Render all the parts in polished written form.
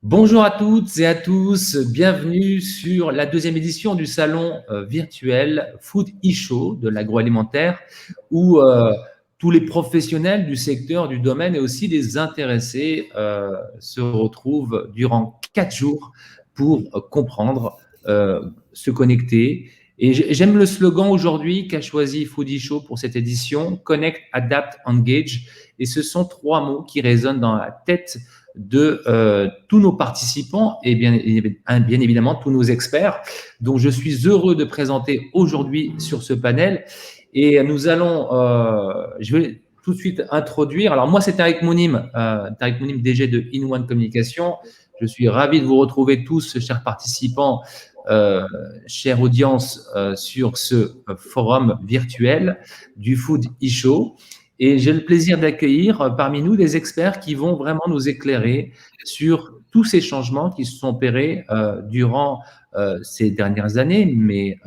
Bonjour à toutes et à tous, bienvenue sur la deuxième édition du salon virtuel Food e-Show de l'agroalimentaire où tous les professionnels du secteur, du domaine et aussi les intéressés se retrouvent durant 4 jours pour comprendre, se connecter. Et j'aime le slogan aujourd'hui qu'a choisi Food e-Show pour cette édition, Connect, Adapt, Engage. Et ce sont 3 mots qui résonnent dans la tête de tous nos participants et bien évidemment tous nos experts. Donc, je suis heureux de présenter aujourd'hui sur ce panel et nous allons, je vais tout de suite introduire. Alors, moi, c'est Tariq Mounim, DG de In1 Communication. Je suis ravi de vous retrouver tous, chers participants, chère audience, sur ce forum virtuel du Food e-Show. Et j'ai le plaisir d'accueillir parmi nous des experts qui vont vraiment nous éclairer sur tous ces changements qui se sont opérés durant ces dernières années, mais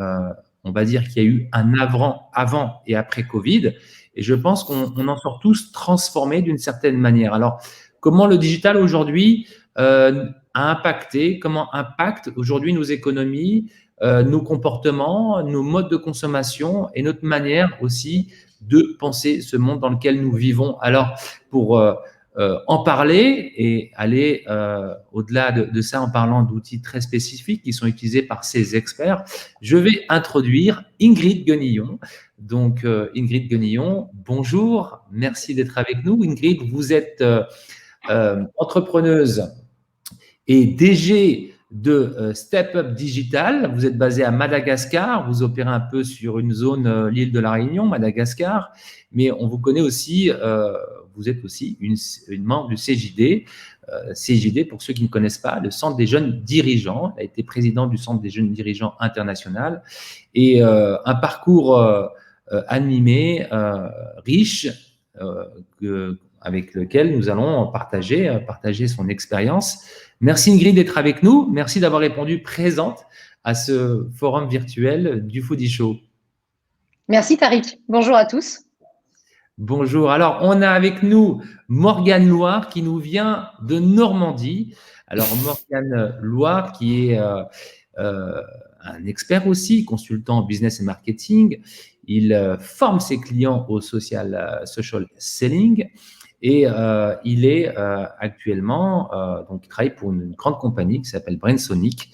on va dire qu'il y a eu un avant et après Covid, et je pense qu'on en sort tous transformés d'une certaine manière. Alors, comment le digital aujourd'hui a impacté, comment impacte aujourd'hui nos économies, nos comportements, nos modes de consommation et notre manière aussi de penser ce monde dans lequel nous vivons. Alors, pour en parler et aller au-delà de ça en parlant d'outils très spécifiques qui sont utilisés par ces experts, je vais introduire Ingrid Guenillon. Donc, Ingrid Guenillon, bonjour, merci d'être avec nous. Ingrid, vous êtes entrepreneuse et DG de Step Up Digital. Vous êtes basé à Madagascar, vous opérez un peu sur une zone, l'île de la Réunion, Madagascar, mais on vous connaît aussi, vous êtes aussi une membre du CJD. CJD, pour ceux qui ne connaissent pas, le Centre des jeunes dirigeants, elle a été présidente du Centre des jeunes dirigeants international, et un parcours animé, riche, avec lequel nous allons partager son expérience. Merci Ingrid d'être avec nous. Merci d'avoir répondu présente à ce forum virtuel du Food e-Show. Merci Tariq. Bonjour à tous. Bonjour. Alors, on a avec nous Morgane Loire qui nous vient de Normandie. Alors, Morgane Loire qui est un expert aussi, consultant en business et marketing. Il forme ses clients au social selling. Et il est actuellement, donc il travaille pour une grande compagnie qui s'appelle Brainsonic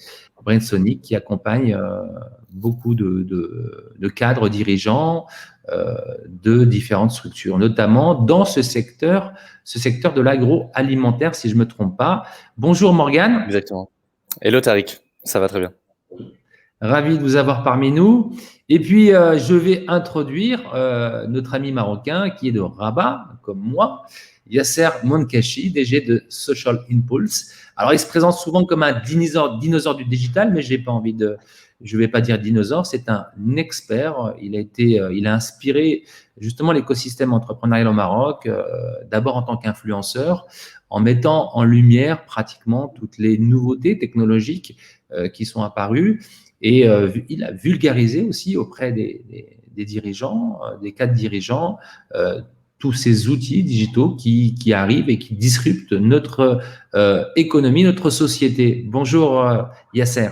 qui accompagne beaucoup de cadres dirigeants de différentes structures, notamment dans ce secteur de l'agroalimentaire, si je ne me trompe pas. Bonjour Morgane. Exactement. Hello Tariq, ça va très bien. Ravi de vous avoir parmi nous. Et puis, je vais introduire notre ami marocain qui est de Rabat, comme moi, Yasser Monkachi, DG de Social Impulse. Alors, il se présente souvent comme un dinosaure du digital, mais je ne vais pas dire dinosaure, c'est un expert. Il a inspiré justement l'écosystème entrepreneurial au Maroc, d'abord en tant qu'influenceur, en mettant en lumière pratiquement toutes les nouveautés technologiques qui sont apparues. Et il a vulgarisé aussi auprès des dirigeants, des cadres dirigeants, tous ces outils digitaux qui arrivent et qui disruptent notre économie, notre société. Bonjour Yasser.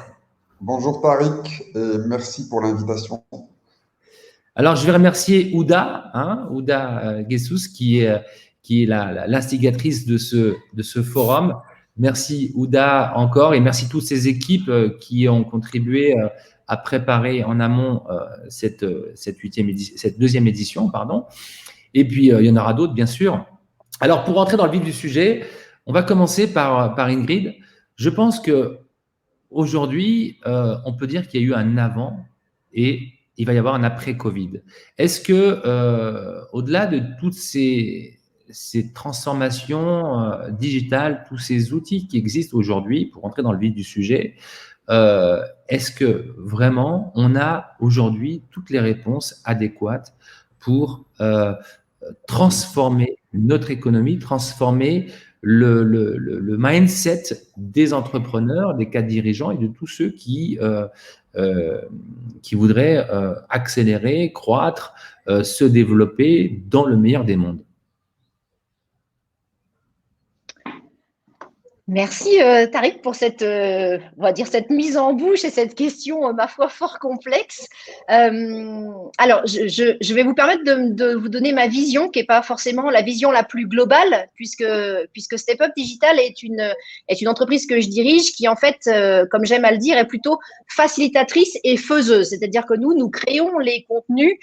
Bonjour Tariq et merci pour l'invitation. Alors, je vais remercier Ouda Guessous qui est l'instigatrice de ce forum. Merci Ouda encore et merci toutes ces équipes qui ont contribué à préparer en amont cette deuxième édition, pardon. Et puis il y en aura d'autres bien sûr. Alors pour rentrer dans le vif du sujet, on va commencer par Ingrid. Je pense que aujourd'hui, on peut dire qu'il y a eu un avant et il va y avoir un après Covid. Est-ce que au-delà de toutes ces transformations digitales, tous ces outils qui existent aujourd'hui, pour rentrer dans le vif du sujet, est-ce que vraiment on a aujourd'hui toutes les réponses adéquates pour transformer notre économie, transformer le mindset des entrepreneurs, des cadres dirigeants et de tous ceux qui voudraient accélérer, croître, se développer dans le meilleur des mondes. Merci Tariq pour cette, on va dire cette mise en bouche et cette question, ma foi, fort complexe. Alors, je vais vous permettre de vous donner ma vision, qui n'est pas forcément la vision la plus globale, puisque Step Up Digital est une entreprise que je dirige qui, en fait, comme j'aime à le dire, est plutôt facilitatrice et faiseuse. C'est-à-dire que nous créons les contenus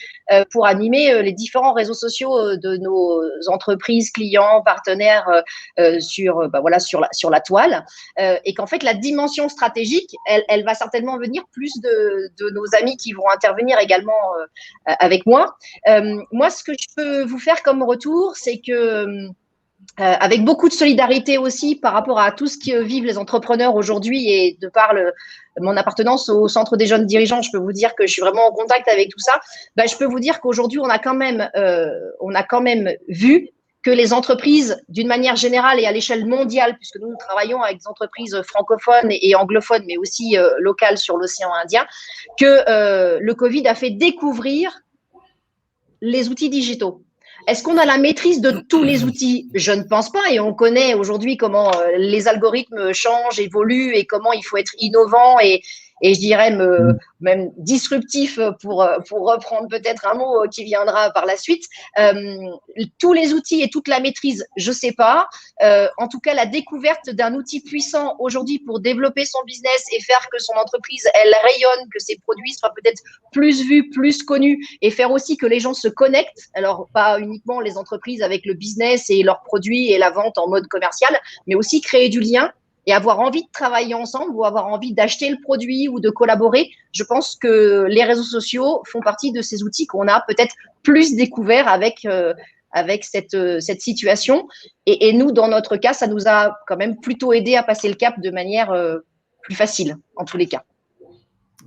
pour animer les différents réseaux sociaux de nos entreprises, clients, partenaires sur la toile, et qu'en fait la dimension stratégique, elle va certainement venir plus de nos amis qui vont intervenir également avec moi. Moi, ce que je peux vous faire comme retour, c'est que avec beaucoup de solidarité aussi par rapport à tout ce que vivent les entrepreneurs aujourd'hui, et de par mon appartenance au Centre des jeunes dirigeants, je peux vous dire que je suis vraiment en contact avec tout ça. Je peux vous dire qu'aujourd'hui, on a quand même vu que les entreprises, d'une manière générale et à l'échelle mondiale, puisque nous travaillons avec des entreprises francophones et anglophones, mais aussi locales sur l'océan Indien, que le Covid a fait découvrir les outils digitaux. Est-ce qu'on a la maîtrise de tous les outils? Je ne pense pas, et on connaît aujourd'hui comment les algorithmes changent, évoluent, et comment il faut être innovant et je dirais même disruptif, pour reprendre peut-être un mot qui viendra par la suite. Tous les outils et toute la maîtrise, je ne sais pas. En tout cas, la découverte d'un outil puissant aujourd'hui pour développer son business et faire que son entreprise, elle rayonne, que ses produits soient peut-être plus vus, plus connus, et faire aussi que les gens se connectent. Alors, pas uniquement les entreprises avec le business et leurs produits et la vente en mode commercial, mais aussi créer du lien et avoir envie de travailler ensemble, ou avoir envie d'acheter le produit ou de collaborer. Je pense que les réseaux sociaux font partie de ces outils qu'on a peut-être plus découverts avec cette situation. Et nous, dans notre cas, ça nous a quand même plutôt aidé à passer le cap de manière plus facile, en tous les cas.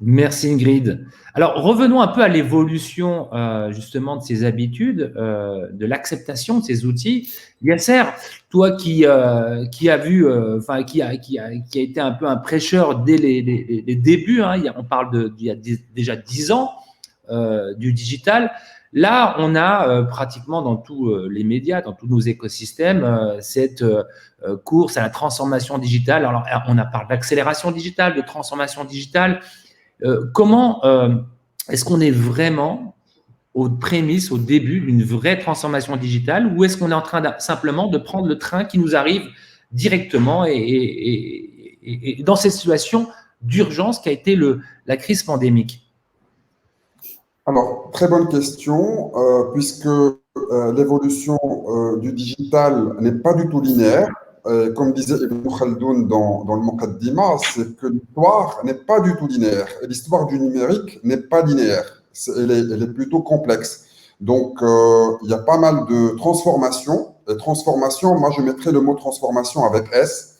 Merci Ingrid. Alors, revenons un peu à l'évolution justement de ces habitudes, de l'acceptation de ces outils. Yasser, toi qui a été un peu un prêcheur dès les débuts, hein, on parle d'il y a déjà 10 ans du digital. Là, on a pratiquement dans tous les médias, dans tous nos écosystèmes, cette course à la transformation digitale. Alors, on parle d'accélération digitale, de transformation digitale. Comment est-ce qu'on est vraiment aux prémices, au début d'une vraie transformation digitale, ou est-ce qu'on est en train simplement de prendre le train qui nous arrive directement et dans cette situation d'urgence qu'a été la crise pandémique? Alors, très bonne question, puisque l'évolution du digital n'est pas du tout linéaire. Comme disait Ibn Khaldoun dans le Muqaddima, c'est que l'histoire n'est pas du tout linéaire. Et l'histoire du numérique n'est pas linéaire. Elle est plutôt complexe. Donc, il y a pas mal de transformations. Et transformations, moi, je mettrais le mot transformation avec S,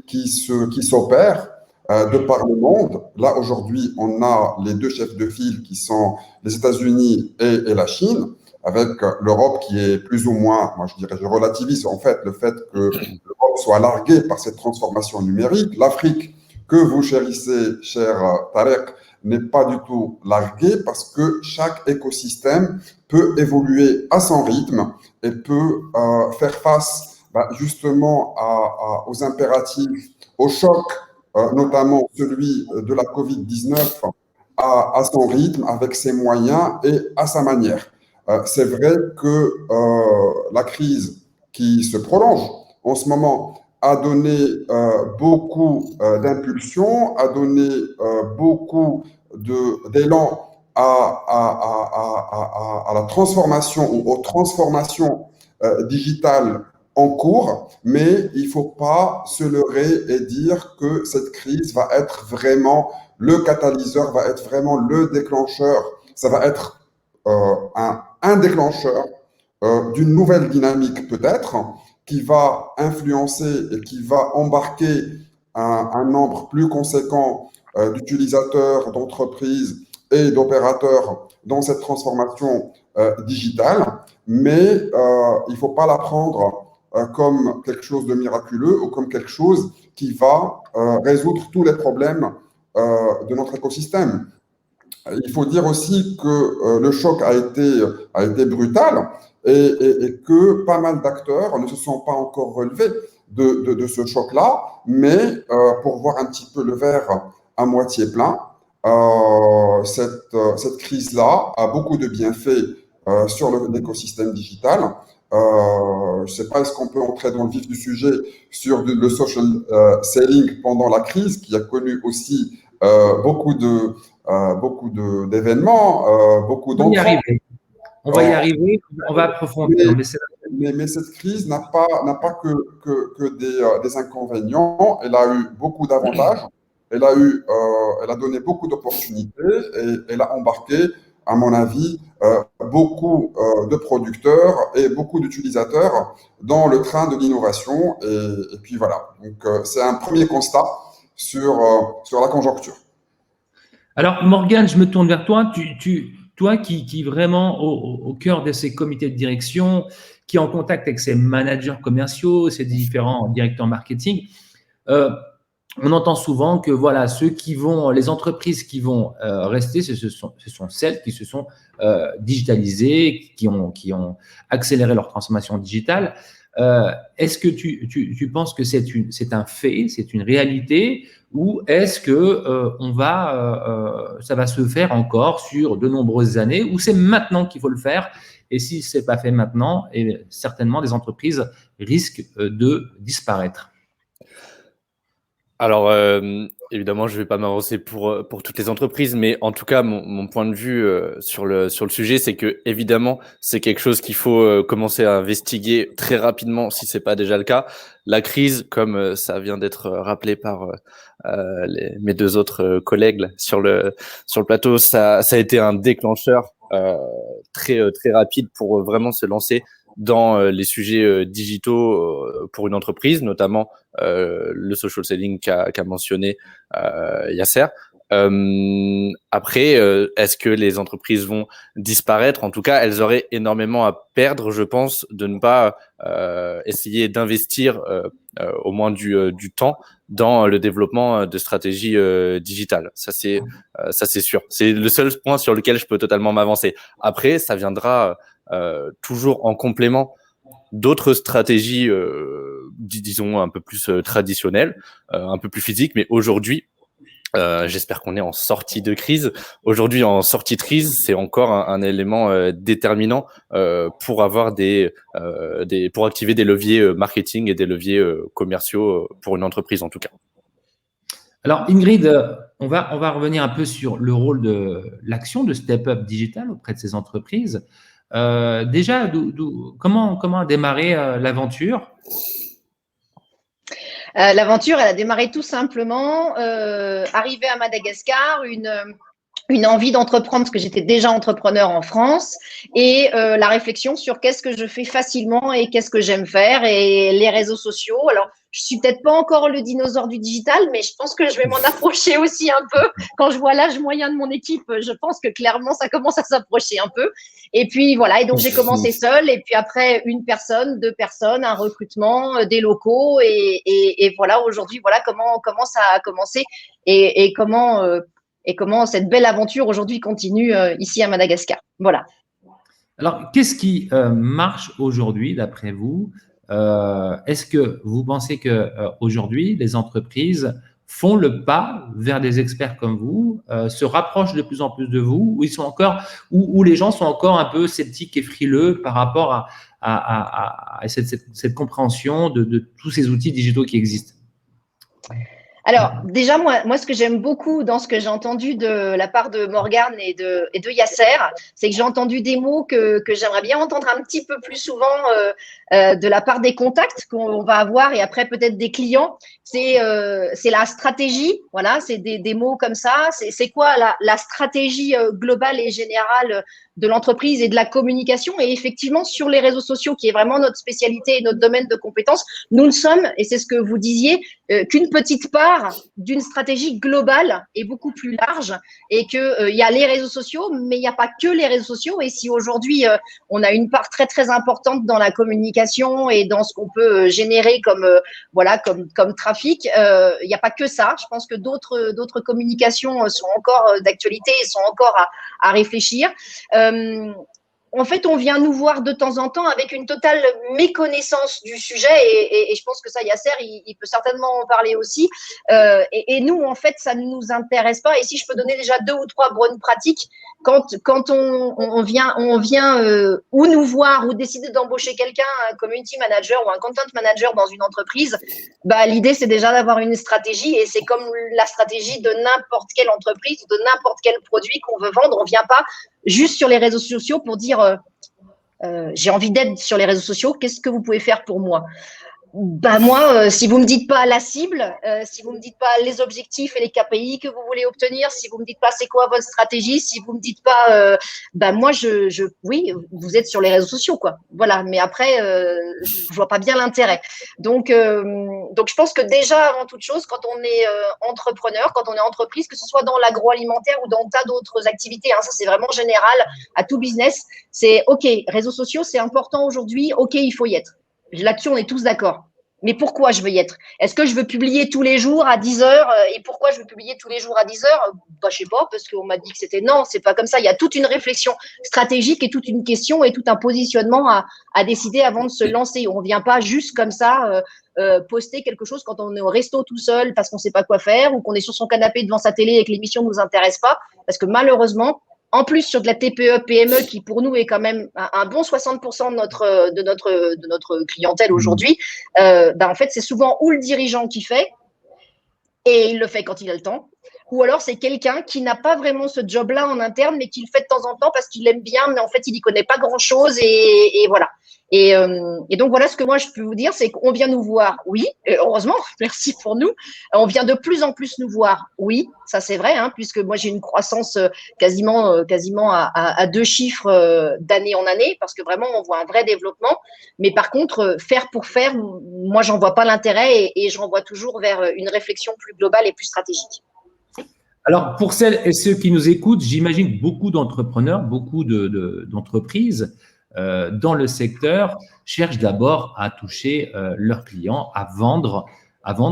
qui s'opère de par le monde. Là, aujourd'hui, on a les deux chefs de file qui sont les États-Unis et la Chine, avec l'Europe qui est plus ou moins, moi je dirais, je relativise en fait le fait que l'Europe soit larguée par cette transformation numérique. L'Afrique, que vous chérissez, cher Tariq, n'est pas du tout larguée, parce que chaque écosystème peut évoluer à son rythme et peut faire face justement aux impératifs, aux chocs, notamment celui de la Covid-19, à son rythme, avec ses moyens et à sa manière. C'est vrai que la crise qui se prolonge en ce moment a donné beaucoup d'impulsion, a donné beaucoup d'élan à la transformation ou aux transformations digitales en cours, mais il ne faut pas se leurrer et dire que cette crise va être vraiment le catalyseur, va être vraiment le déclencheur. Ça va être un déclencheur d'une nouvelle dynamique peut-être, qui va influencer et qui va embarquer un nombre plus conséquent d'utilisateurs, d'entreprises et d'opérateurs dans cette transformation digitale, mais il ne faut pas la prendre comme quelque chose de miraculeux ou comme quelque chose qui va résoudre tous les problèmes de notre écosystème. Il faut dire aussi que le choc a été brutal et que pas mal d'acteurs ne se sont pas encore relevés de ce choc-là, mais pour voir un petit peu le verre à moitié plein, cette crise-là a beaucoup de bienfaits sur l'écosystème digital. Je ne sais pas, est-ce qu'on peut entrer dans le vif du sujet sur le social selling pendant la crise, qui a connu aussi beaucoup d'événements, beaucoup d'entrants. On va y arriver, on va approfondir. Mais cette crise n'a pas que des inconvénients. Elle a eu beaucoup d'avantages. Elle a donné beaucoup d'opportunités et elle a embarqué, à mon avis, beaucoup de producteurs et beaucoup d'utilisateurs dans le train de l'innovation. Et puis voilà. Donc, c'est un premier constat sur la conjoncture. Alors, Morgane, je me tourne vers toi. Toi qui vraiment au cœur de ces comités de direction, qui est en contact avec ces managers commerciaux, ces différents directeurs marketing, on entend souvent que voilà, les entreprises qui vont rester, ce sont celles qui se sont digitalisées, qui ont accéléré leur transformation digitale. Est-ce que tu penses que c'est un fait, c'est une réalité, ou est-ce que ça va se faire encore sur de nombreuses années, ou c'est maintenant qu'il faut le faire? Et si c'est pas fait maintenant, certainement des entreprises risquent de disparaître. Alors, évidemment, je ne vais pas m'avancer pour toutes les entreprises, mais en tout cas, mon point de vue sur le sujet, c'est que évidemment, c'est quelque chose qu'il faut commencer à investiguer très rapidement, si c'est pas déjà le cas. La crise, comme ça vient d'être rappelé par mes deux autres collègues sur le plateau, ça a été un déclencheur très rapide pour vraiment se lancer dans les sujets digitaux pour une entreprise, notamment le social selling qu'a mentionné Yasser. Après, est-ce que les entreprises vont disparaître? En tout cas, elles auraient énormément à perdre, je pense, de ne pas essayer d'investir au moins du temps dans le développement de stratégies digitales. Ça, c'est sûr. C'est le seul point sur lequel je peux totalement m'avancer. Après, ça viendra toujours en complément d'autres stratégies, disons, un peu plus traditionnelles, un peu plus physiques, mais aujourd'hui, j'espère qu'on est en sortie de crise. Aujourd'hui, en sortie de crise, c'est encore un élément déterminant pour avoir pour activer des leviers marketing et des leviers commerciaux pour une entreprise en tout cas. Alors Ingrid, on va revenir un peu sur le rôle de l'action de Step Up Digital auprès de ces entreprises. Déjà, comment a démarré l'aventure? L'aventure, elle a démarré tout simplement, arrivée à Madagascar, une envie d'entreprendre, parce que j'étais déjà entrepreneur en France, et la réflexion sur qu'est-ce que je fais facilement et qu'est-ce que j'aime faire, et les réseaux sociaux. Alors, je suis peut-être pas encore le dinosaure du digital, mais je pense que je vais m'en approcher aussi un peu. Quand je vois l'âge moyen de mon équipe, je pense que clairement, ça commence à s'approcher un peu. Et puis voilà, et donc j'ai commencé seule, et puis après une personne, deux personnes, un recrutement, des locaux, et voilà, aujourd'hui, voilà comment ça a commencé et comment cette belle aventure aujourd'hui continue ici à Madagascar. Voilà. Alors, qu'est-ce qui marche aujourd'hui d'après vous? Est-ce que vous pensez qu'aujourd'hui, les entreprises font le pas vers des experts comme vous, se rapprochent de plus en plus de vous, où les gens sont encore un peu sceptiques et frileux par rapport à cette compréhension de tous ces outils digitaux qui existent? Alors, déjà, moi, ce que j'aime beaucoup dans ce que j'ai entendu de la part de Morgane et de Yasser, c'est que j'ai entendu des mots que j'aimerais bien entendre un petit peu plus souvent de la part des contacts qu'on va avoir et après peut-être des clients. C'est la stratégie, voilà, c'est des mots comme ça. C'est quoi la stratégie globale et générale de l'entreprise et de la communication? Et effectivement, sur les réseaux sociaux, qui est vraiment notre spécialité et notre domaine de compétences, nous ne sommes, et c'est ce que vous disiez, qu'une petite part part d'une stratégie globale et beaucoup plus large, et qu'il y a les réseaux sociaux, mais il n'y a pas que les réseaux sociaux. Et si aujourd'hui, on a une part très, très importante dans la communication et dans ce qu'on peut générer comme trafic, il n'y a pas que ça. Je pense que d'autres communications sont encore d'actualité et sont encore à réfléchir. En fait, on vient nous voir de temps en temps avec une totale méconnaissance du sujet, et je pense que ça, Yasser, il peut certainement en parler aussi. Et nous, en fait, ça ne nous intéresse pas. Et si je peux donner déjà 2 ou 3 bonnes pratiques, quand on vient ou nous voir ou décider d'embaucher quelqu'un, un community manager ou un content manager dans une entreprise, l'idée, c'est déjà d'avoir une stratégie, et c'est comme la stratégie de n'importe quelle entreprise ou de n'importe quel produit qu'on veut vendre. On vient pas juste sur les réseaux sociaux pour dire j'ai envie d'être sur les réseaux sociaux, qu'est-ce que vous pouvez faire pour moi? Moi, si vous me dites pas la cible, si vous me dites pas les objectifs et les KPI que vous voulez obtenir, si vous me dites pas c'est quoi votre stratégie, si vous me dites pas, moi oui, vous êtes sur les réseaux sociaux, quoi. Voilà. Mais après, je vois pas bien l'intérêt. Donc je pense que déjà, avant toute chose, quand on est entrepreneur, quand on est entreprise, que ce soit dans l'agroalimentaire ou dans tas d'autres activités, ça c'est vraiment général à tout business. C'est OK, réseaux sociaux, c'est important aujourd'hui. OK, il faut y être. Là-dessus, on est tous d'accord. Mais pourquoi je veux y être? Est-ce que je veux publier tous les jours à 10 heures? Et pourquoi je veux publier tous les jours à 10 heures? Je sais pas, parce qu'on m'a dit que c'était non, c'est pas comme ça. Il y a toute une réflexion stratégique et toute une question et tout un positionnement à décider avant de se lancer. On vient pas juste comme ça poster quelque chose quand on est au resto tout seul parce qu'on sait pas quoi faire, ou qu'on est sur son canapé devant sa télé et que l'émission nous intéresse pas. Parce que malheureusement, en plus, sur de la TPE, PME, qui pour nous est quand même un bon 60% de notre clientèle aujourd'hui, en fait, c'est souvent ou le dirigeant qui fait, et il le fait quand il a le temps, ou alors c'est quelqu'un qui n'a pas vraiment ce job-là en interne, mais qui le fait de temps en temps parce qu'il l'aime bien, mais en fait, il n'y connaît pas grand-chose, et voilà. Et donc, voilà ce que moi, je peux vous dire, c'est qu'on vient nous voir, oui, et heureusement, merci pour nous. On vient de plus en plus nous voir, oui, ça c'est vrai, puisque moi, j'ai une croissance quasiment à 2 chiffres d'année en année, parce que vraiment, on voit un vrai développement. Mais par contre, faire pour faire, moi, j'en vois pas l'intérêt, et je renvoie toujours vers une réflexion plus globale et plus stratégique. Alors, pour celles et ceux qui nous écoutent, j'imagine beaucoup d'entrepreneurs, beaucoup d'entreprises dans le secteur cherchent d'abord à toucher leurs clients, à vendre.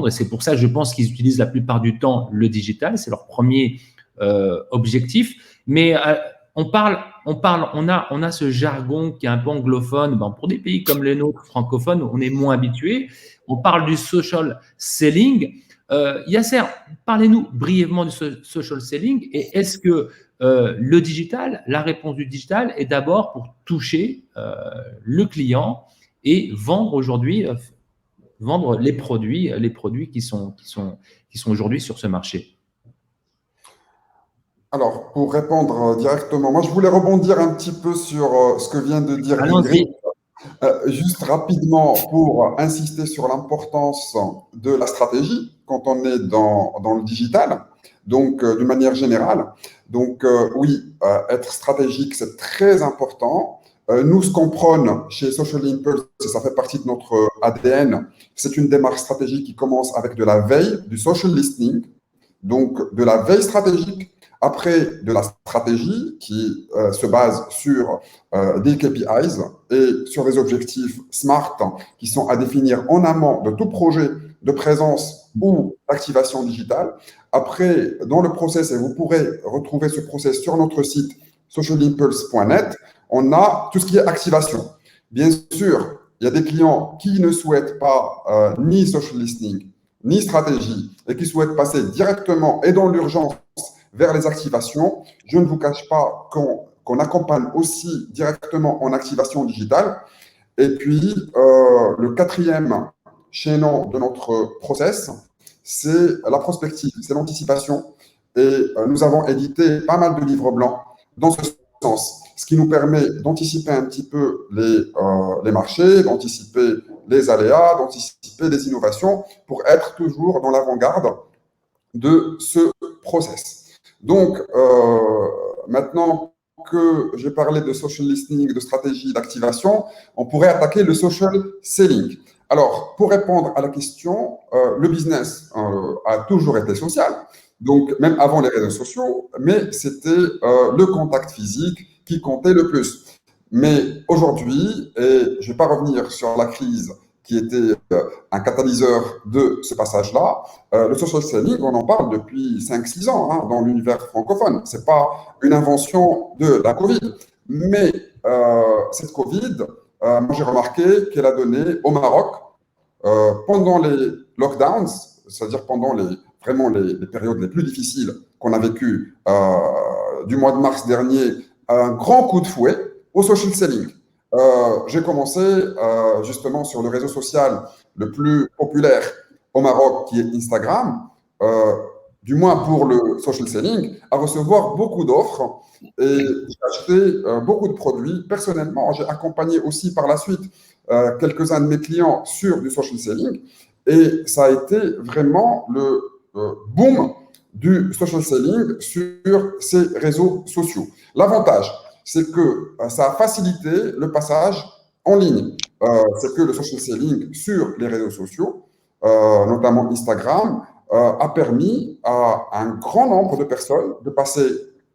Et c'est pour ça que je pense qu'ils utilisent la plupart du temps le digital. C'est leur premier objectif. Mais on a ce jargon qui est un peu anglophone. Pour des pays comme les nôtres, francophones, on est moins habitués. On parle du social selling. Yasser, parlez-nous brièvement du social selling, et est-ce que le digital, la réponse du digital est d'abord pour toucher le client et vendre aujourd'hui, vendre les produits qui sont aujourd'hui sur ce marché? Alors, pour répondre directement, moi je voulais rebondir un petit peu sur ce que vient de dire Ingrid. Juste rapidement pour insister sur l'importance de la stratégie quand on est dans le digital, donc d'une manière générale. Donc oui, être stratégique, c'est très important. Nous, ce qu'on prône chez Social Impulse, ça fait partie de notre ADN, c'est une démarche stratégique qui commence avec de la veille, du social listening, donc de la veille stratégique. Après, de la stratégie qui se base sur des KPIs et sur des objectifs SMART qui sont à définir en amont de tout projet de présence ou d'activation digitale. Après, dans le process, et vous pourrez retrouver ce process sur notre site socialimpulse.net, on a tout ce qui est activation. Bien sûr, il y a des clients qui ne souhaitent pas ni social listening, ni stratégie, et qui souhaitent passer directement et dans l'urgence vers les activations. Je ne vous cache pas qu'on accompagne aussi directement en activation digitale. Et puis, le 4e chaînon de notre process, c'est la prospective, c'est l'anticipation. Et nous avons édité pas mal de livres blancs dans ce sens, ce qui nous permet d'anticiper un petit peu les marchés, d'anticiper les aléas, d'anticiper les innovations pour être toujours dans l'avant-garde de ce process. Donc, maintenant que j'ai parlé de social listening, de stratégie d'activation, on pourrait attaquer le social selling. Alors, pour répondre à la question, le business a toujours été social, donc même avant les réseaux sociaux, mais c'était le contact physique qui comptait le plus. Mais aujourd'hui, et je ne vais pas revenir sur la crise qui était un catalyseur de ce passage-là, le social selling, on en parle depuis 5-6 ans hein, dans l'univers francophone. Ce n'est pas une invention de la Covid. Mais cette Covid, moi j'ai remarqué qu'elle a donné au Maroc, pendant les lockdowns, c'est-à-dire pendant vraiment les périodes les plus difficiles qu'on a vécues du mois de mars dernier, un grand coup de fouet au social selling. J'ai commencé justement sur le réseau social le plus populaire au Maroc, qui est Instagram, du moins pour le social selling, à recevoir beaucoup d'offres et j'ai acheté beaucoup de produits. Personnellement, j'ai accompagné aussi par la suite quelques-uns de mes clients sur du social selling et ça a été vraiment le boom du social selling sur ces réseaux sociaux. L'avantage, c'est que ça a facilité le passage en ligne. C'est que le social selling sur les réseaux sociaux, notamment Instagram, a permis à un grand nombre de personnes de passer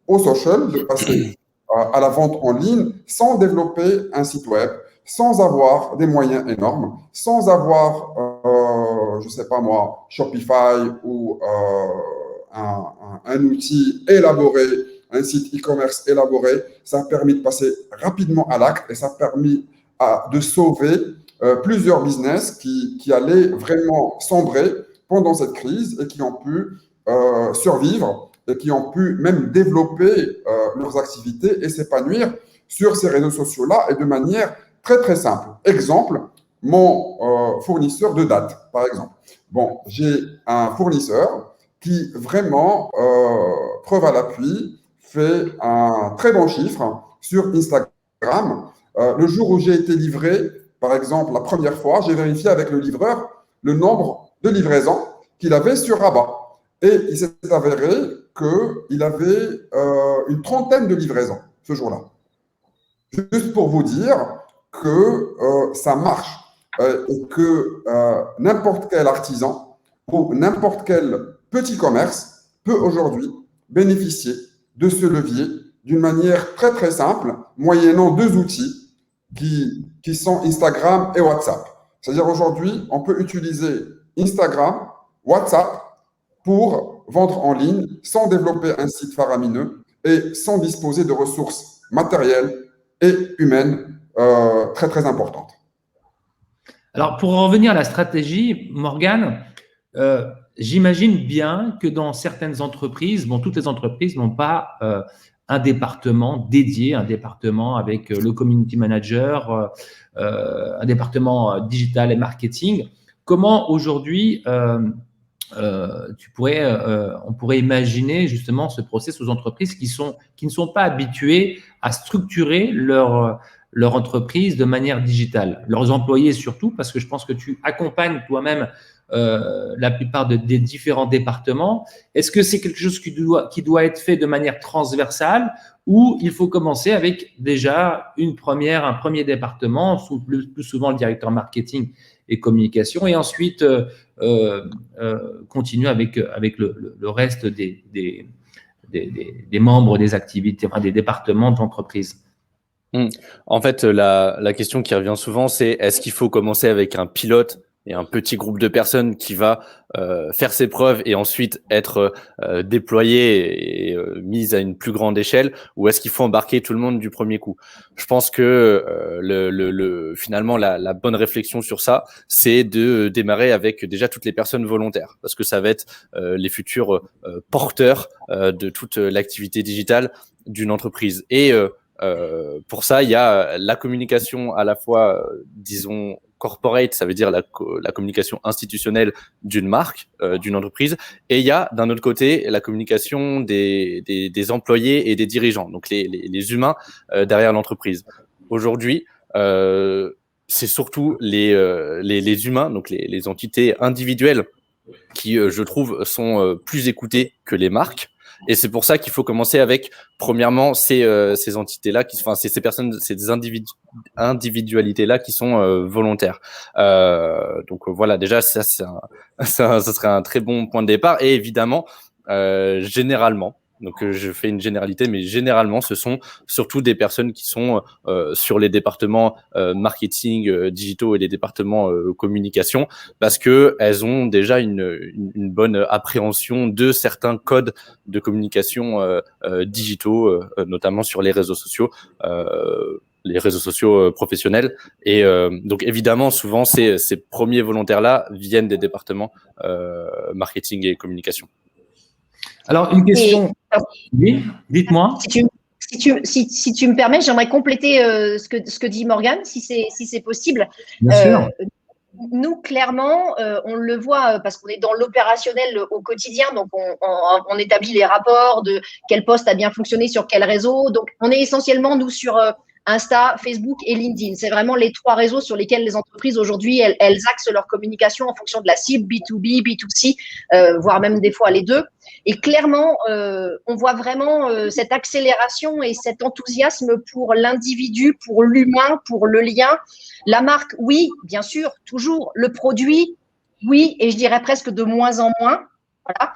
au social, de passer à la vente en ligne sans développer un site web, sans avoir des moyens énormes, sans avoir, je ne sais pas moi, Shopify ou un outil élaboré, un site e-commerce élaboré. Ça a permis de passer rapidement à l'acte et ça a permis de sauver plusieurs business qui allaient vraiment sombrer pendant cette crise et qui ont pu survivre et qui ont pu même développer leurs activités et s'épanouir sur ces réseaux sociaux-là et de manière très, très simple. Exemple, mon fournisseur de dates, par exemple. Bon, j'ai un fournisseur qui vraiment, preuve à l'appui, fait un très bon chiffre sur Instagram. Le jour où j'ai été livré, par exemple, la première fois, j'ai vérifié avec le livreur le nombre de livraisons qu'il avait sur Rabat. Et il s'est avéré qu'il avait une trentaine de livraisons ce jour-là. Juste pour vous dire que ça marche et que n'importe quel artisan ou n'importe quel petit commerce peut aujourd'hui bénéficier de ce levier d'une manière très très simple, moyennant deux outils qui sont Instagram et WhatsApp. C'est-à-dire aujourd'hui, on peut utiliser Instagram, WhatsApp pour vendre en ligne sans développer un site faramineux et sans disposer de ressources matérielles et humaines très très importantes. Alors, pour revenir à la stratégie, Morgane, j'imagine bien que dans certaines entreprises, bon, toutes les entreprises n'ont pas un département dédié, un département avec le community manager, un département digital et marketing. Comment aujourd'hui on pourrait imaginer justement ce process aux entreprises qui ne sont pas habituées à structurer leur entreprise de manière digitale, leurs employés surtout, parce que je pense que tu accompagnes toi-même la plupart des différents départements. Est-ce que c'est quelque chose qui doit être fait de manière transversale ou il faut commencer avec déjà un premier département, plus souvent le directeur marketing et communication, et ensuite continuer avec le reste des membres des activités, enfin, des départements d'entreprise? En fait, la question qui revient souvent, c'est est-ce qu'il faut commencer avec un pilote et un petit groupe de personnes qui va faire ses preuves et ensuite être déployé et mise à une plus grande échelle, ou est-ce qu'il faut embarquer tout le monde du premier coup? Je pense que finalement la bonne réflexion sur ça, c'est de démarrer avec déjà toutes les personnes volontaires, parce que ça va être les futurs porteurs de toute l'activité digitale d'une entreprise. Et pour ça, il y a la communication à la fois, disons, corporate, ça veut dire la communication institutionnelle d'une marque, d'une entreprise, et il y a d'un autre côté la communication des employés et des dirigeants, donc les humains derrière l'entreprise. Aujourd'hui, c'est surtout les humains, donc les entités individuelles qui, je trouve, sont plus écoutées que les marques. Et c'est pour ça qu'il faut commencer avec, premièrement, ces entités-là, ces personnes, ces individualités-là qui sont volontaires. Donc voilà, déjà, ça serait un très bon point de départ. Et évidemment, généralement, donc je fais une généralité, mais généralement, ce sont surtout des personnes qui sont sur les départements marketing, digitaux et les départements communication, parce que elles ont déjà une bonne appréhension de certains codes de communication digitaux, notamment sur les réseaux sociaux. Professionnels. Et donc, évidemment, souvent, ces premiers volontaires-là viennent des départements marketing et communication. Alors, une question. Oui, dites-moi. Si tu me permets, j'aimerais compléter ce que dit Morgane, si c'est possible. Bien sûr. Nous, clairement, on le voit parce qu'on est dans l'opérationnel au quotidien, donc on établit les rapports de quel poste a bien fonctionné sur quel réseau. Donc, on est essentiellement, nous, sur Insta, Facebook et LinkedIn. C'est vraiment les 3 réseaux sur lesquels les entreprises aujourd'hui, elles axent leur communication en fonction de la cible B2B, B2C, voire même des fois les deux. Et clairement, on voit vraiment cette accélération et cet enthousiasme pour l'individu, pour l'humain, pour le lien. La marque, oui, bien sûr, toujours. Le produit, oui, et je dirais presque de moins en moins. Voilà.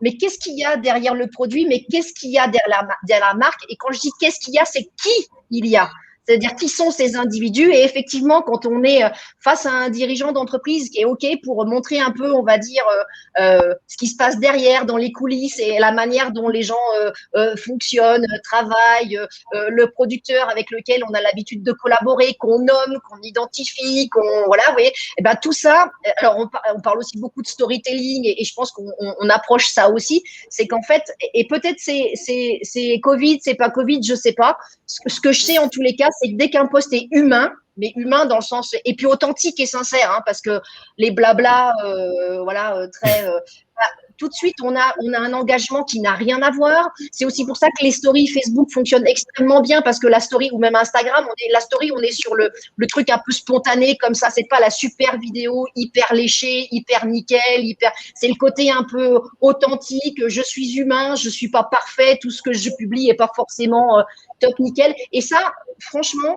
Mais qu'est-ce qu'il y a derrière le produit? Mais qu'est-ce qu'il y a derrière la marque? Et quand je dis qu'est-ce qu'il y a, c'est qui il y a. C'est-à-dire qui sont ces individus. Et effectivement, quand on est face à un dirigeant d'entreprise qui est OK pour montrer un peu, on va dire, ce qui se passe derrière, dans les coulisses et la manière dont les gens fonctionnent, travaillent, le producteur avec lequel on a l'habitude de collaborer, qu'on nomme, qu'on identifie, voilà, vous voyez, et ben tout ça. Alors on parle aussi beaucoup de storytelling et je pense qu'on approche ça aussi. C'est qu'en fait, et peut-être c'est Covid, c'est pas Covid, je sais pas. Ce que je sais en tous les cas, c'est que dès qu'un poste est humain, mais humain dans le sens, et puis authentique et sincère, hein, parce que les blabla, tout de suite, on a un engagement qui n'a rien à voir. C'est aussi pour ça que les stories Facebook fonctionnent extrêmement bien, parce que la story, ou même Instagram, on est sur le truc un peu spontané, comme ça. C'est pas la super vidéo hyper léchée, hyper nickel, c'est le côté un peu authentique. Je suis humain, je suis pas parfait, tout ce que je publie est pas forcément top nickel. Et ça, franchement,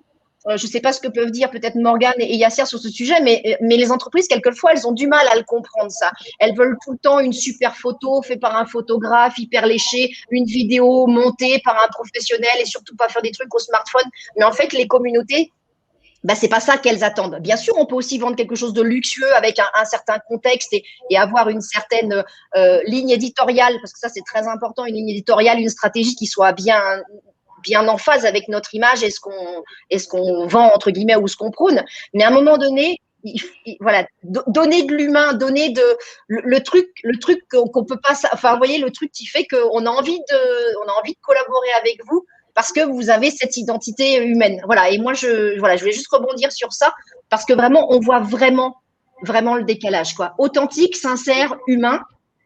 je ne sais pas ce que peuvent dire peut-être Morgane et Yasser sur ce sujet, mais les entreprises, quelquefois, elles ont du mal à le comprendre, ça. Elles veulent tout le temps une super photo faite par un photographe hyper léché, une vidéo montée par un professionnel et surtout pas faire des trucs au smartphone. Mais en fait, les communautés, c'est pas ça qu'elles attendent. Bien sûr, on peut aussi vendre quelque chose de luxueux avec un certain contexte et avoir une certaine ligne éditoriale, parce que ça, c'est très important, une ligne éditoriale, une stratégie qui soit bien en phase avec notre image et ce qu'on vend, entre guillemets, ou ce qu'on prône. Mais à un moment donné, voilà, donner de l'humain, donner le truc qu'on peut pas, enfin, vous voyez, le truc qui fait qu'on a envie de collaborer avec vous parce que vous avez cette identité humaine. Voilà. Et moi, je voulais juste rebondir sur ça parce que vraiment, on voit vraiment le décalage, quoi. Authentique, sincère, humain.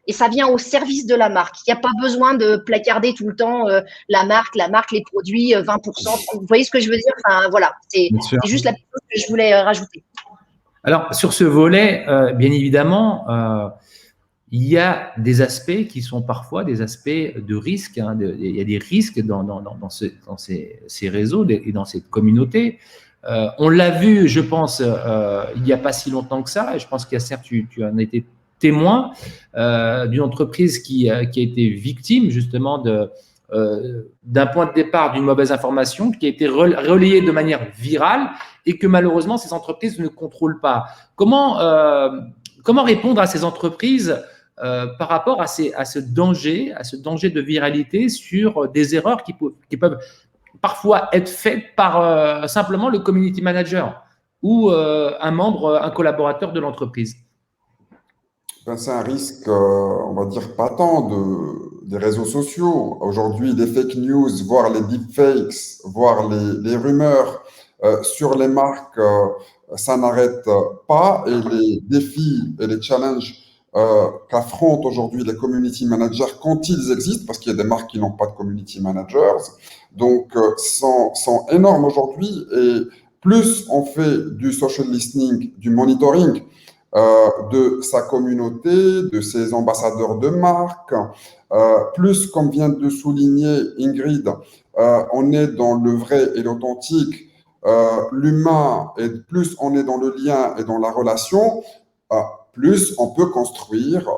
Et ça vient au service de la marque. Il n'y a pas besoin de placarder tout le temps la marque, les produits, 20%. Vous voyez ce que je veux dire? Enfin, voilà, c'est juste la chose que je voulais rajouter. Alors, sur ce volet, bien évidemment, il y a des aspects qui sont parfois des aspects de risque. Hein, il y a des risques dans ces réseaux et dans cette communauté. On l'a vu, je pense, il n'y a pas si longtemps que ça. Et je pense qu'Yasser, tu en as été témoin d'une entreprise qui a été victime justement d'un point de départ d'une mauvaise information qui a été relayée de manière virale et que malheureusement ces entreprises ne contrôlent pas. Comment répondre à ces entreprises par rapport à ce danger de viralité sur des erreurs qui peuvent parfois être faites par simplement le community manager ou un collaborateur de l'entreprise? C'est un risque, on va dire, patent des réseaux sociaux. Aujourd'hui, les fake news, voire les deepfakes, voire les rumeurs sur les marques, ça n'arrête pas. Et les défis et les challenges qu'affrontent aujourd'hui les community managers quand ils existent, parce qu'il y a des marques qui n'ont pas de community managers, donc sont énormes aujourd'hui. Et plus on fait du social listening, du monitoring, de sa communauté, de ses ambassadeurs de marque. Plus, comme vient de souligner Ingrid, on est dans le vrai et l'authentique, l'humain, et plus on est dans le lien et dans la relation, plus on peut construire